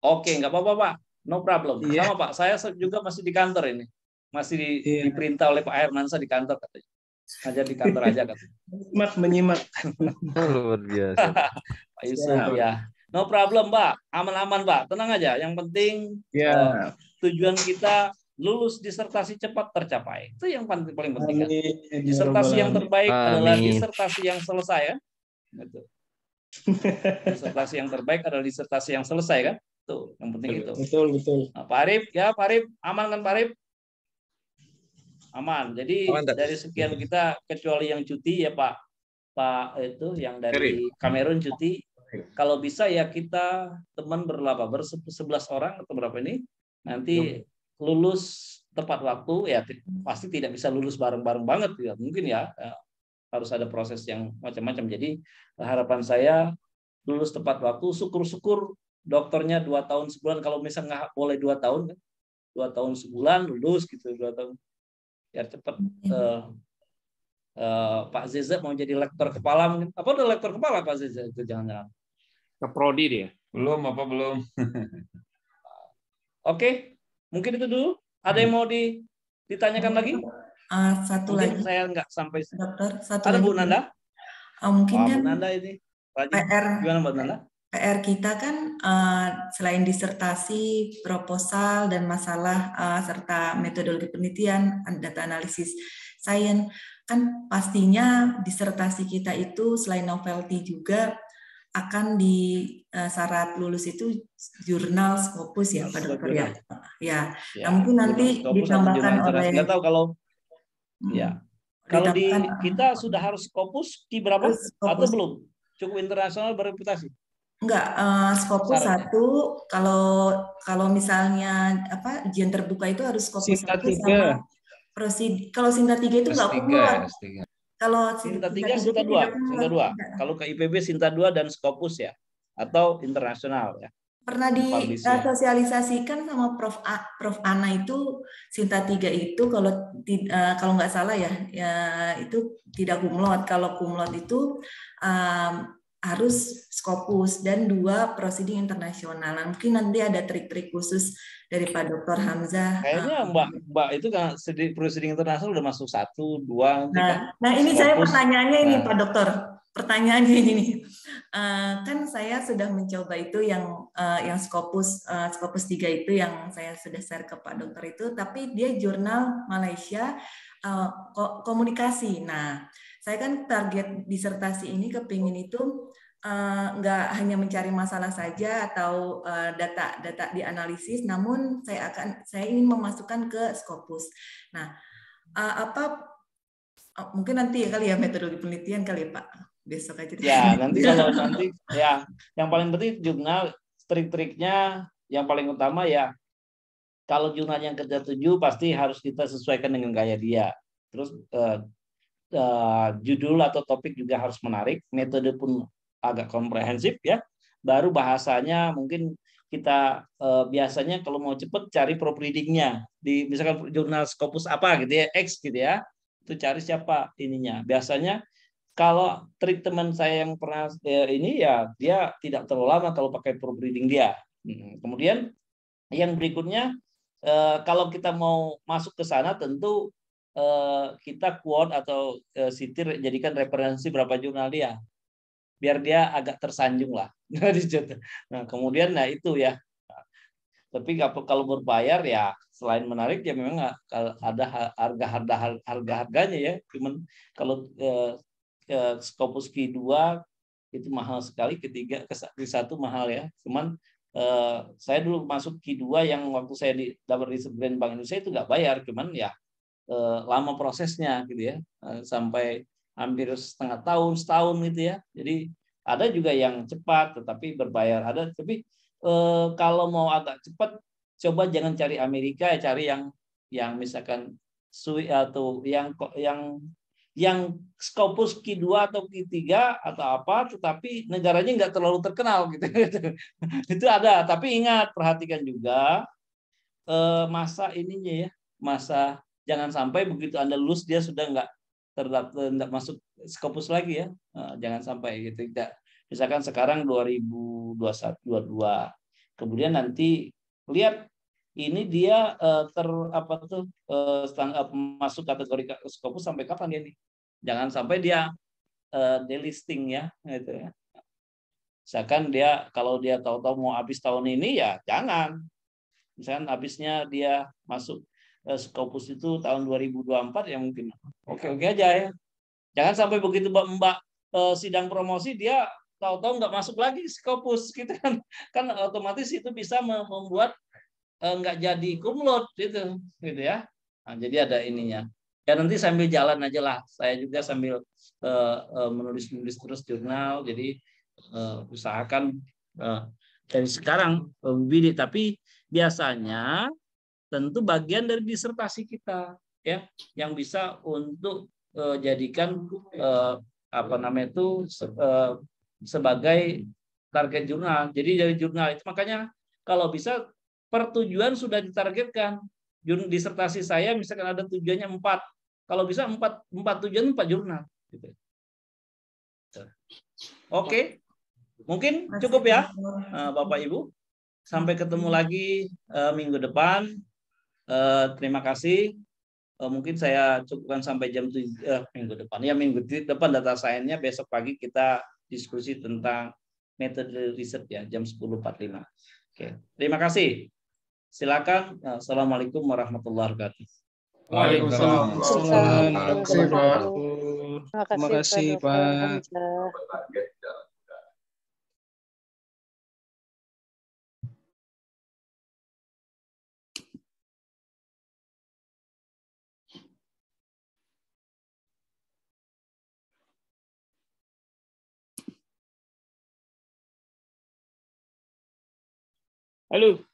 Oke, nggak apa-apa Pak, no problem. Iya. Sama Pak, saya juga masih di kantor ini, masih diperintah oleh Pak Hermansa di kantor katanya. Ngajar di kantor aja katanya. Menyimak. Luar biasa. Pak Yusuf ya. No problem Pak, aman-aman Pak, tenang aja. Yang penting tujuan kita lulus disertasi cepat tercapai. Itu yang paling penting kan. Disertasi yang terbaik adalah disertasi yang selesai kan. Gitu. Disertasi yang terbaik adalah disertasi yang selesai kan. Tuh, yang penting itu. Betul. Nah, Pak Arif, ya Pak Arif, aman kan Pak Arif? Aman. Jadi dari sekian kita kecuali yang cuti ya Pak itu yang dari Kamerun cuti. Kalau bisa ya kita teman ber-11 orang atau berapa ini nanti lulus tepat waktu ya, pasti tidak bisa lulus bareng-bareng banget ya. Mungkin ya harus ada proses yang macam-macam. Jadi harapan saya lulus tepat waktu, syukur-syukur dokternya 2 tahun sebulan, kalau misalnya nggak boleh 2 tahun kan. 2 tahun sebulan lulus gitu, 2 tahun. Biar cepat. Pak Zeza mau jadi lektor kepala mungkin. Apa udah lektor kepala Pak Zeza itu jangan-jangan. Ke prodi dia. Belum. Oke, mungkin itu dulu. Ada yang mau ditanyakan lagi? Satu mungkin lagi. saya nggak sampai. Dokter, satu ada lagi. Bu Nanda? Mungkin kan Bu Nanda ini. PR. Gimana Bu Nanda? PR kita kan selain disertasi, proposal, dan masalah serta metodologi penelitian, data analisis sains, kan pastinya disertasi kita itu selain novelty juga akan di syarat lulus itu jurnal Scopus ya Pak Dokter ya. Ya. Nah, mungkin nanti ditambahkan oleh. Nggak tahu kalau ya. Kalau di kita sudah harus Scopus di berapa atau belum? Cukup internasional berreputasi. Enggak, Scopus 1. Kalau misalnya ujian terbuka itu harus Scopus 1 sama kalau Sinta 3 itu enggak kumulot. Kalau Sinta 3, Sinta 2. Kalau ke IPB Sinta 2 dan Scopus ya, atau internasional ya. Pernah disosialisasikan sama Prof Ana itu Sinta 3 itu kalau nggak salah ya itu tidak kumlot. Kalau kumlot itu harus Scopus dan 2 proceeding internasional. Nah, mungkin nanti ada trik-trik khusus dari Pak Dr. Hamzah. Kayaknya Mbak itu kan proceeding internasional udah masuk 1, 2. Nah ini Scopus. Saya pertanyaannya ini Pak Dokter. Pertanyaannya ini, kan saya sudah mencoba itu yang Scopus 3 itu yang saya sudah share ke Pak Dokter itu, tapi dia jurnal Malaysia komunikasi. Nah, saya kan target disertasi ini kepingin itu nggak hanya mencari masalah saja atau data dianalisis, namun saya ingin memasukkan ke Scopus. Nah, mungkin nanti kali ya metodologi penelitian kali ya Pak, besok aja. Ya nanti kalau nanti ya yang paling penting jurnal trik-triknya yang paling utama ya kalau jurnal yang kerja 7 pasti harus kita sesuaikan dengan gaya dia. Terus judul atau topik juga harus menarik, metode pun agak komprehensif ya. Baru bahasanya mungkin kita biasanya kalau mau cepet cari prop reading-nya di misalkan jurnal Scopus apa gitu ya, X gitu ya, itu cari siapa ininya. Biasanya kalau treatment saya yang pernah ini ya dia tidak terlalu lama kalau pakai prop reading dia. Kemudian yang berikutnya kalau kita mau masuk ke sana tentu kita quote atau sitir jadikan referensi berapa jurnal dia biar dia agak tersanjung lah. Nah kemudian nah itu ya. Tapi kalau berbayar ya selain menarik ya memang ada harga-harganya ya. Cuman kalau Scopus Q2 itu mahal sekali, ketiga Q1 mahal ya. Cuman saya dulu masuk Q2 yang waktu saya dapat riset Grand Bank Indonesia itu nggak bayar, cuman ya lama prosesnya gitu ya, sampai hampir setahun gitu ya. Jadi ada juga yang cepat tetapi berbayar, ada tapi kalau mau agak cepat coba jangan cari Amerika ya, cari yang misalkan atau yang Scopus Q2 atau Q3 atau apa tetapi negaranya nggak terlalu terkenal gitu. Itu ada, tapi ingat perhatikan juga masa ininya ya, masa jangan sampai begitu Anda lulus dia sudah nggak masuk Scopus lagi ya. Jangan sampai gitu. Misalkan sekarang 2021 22. Kemudian nanti lihat ini dia masuk kategori Scopus sampai kapan dia nih? Jangan sampai dia delisting ya gitu ya. Misalkan dia kalau dia tahu-tahu mau habis tahun ini ya jangan. Misalkan habisnya dia masuk Scopus itu tahun 2024 ya mungkin oke-oke aja ya. Jangan sampai begitu Mbak sidang promosi dia tahu-tahu nggak masuk lagi Scopus gitu kan otomatis itu bisa membuat nggak jadi cum laude gitu ya. Nah, jadi ada ininya. Ya nanti sambil jalan aja lah. Saya juga sambil menulis terus jurnal. Jadi usahakan dari sekarang bidik. Tapi biasanya tentu bagian dari disertasi kita ya yang bisa untuk jadikan sebagai target jurnal. Jadi dari jurnal itu makanya kalau bisa pertujuan sudah ditargetkan. Disertasi saya misalkan ada tujuannya 4. Kalau bisa 4 tujuan 4 jurnal. Gitu. Oke. Mungkin cukup ya Bapak Ibu. Sampai ketemu lagi minggu depan. Terima kasih. Mungkin saya cukupkan sampai jam 7 minggu depan. Ya minggu depan data science-nya, besok pagi kita diskusi tentang metode riset ya jam 10.45. Oke. Terima kasih. Silakan. Assalamualaikum warahmatullahi wabarakatuh. Waalaikumsalam. Terima kasih Pak. Halo.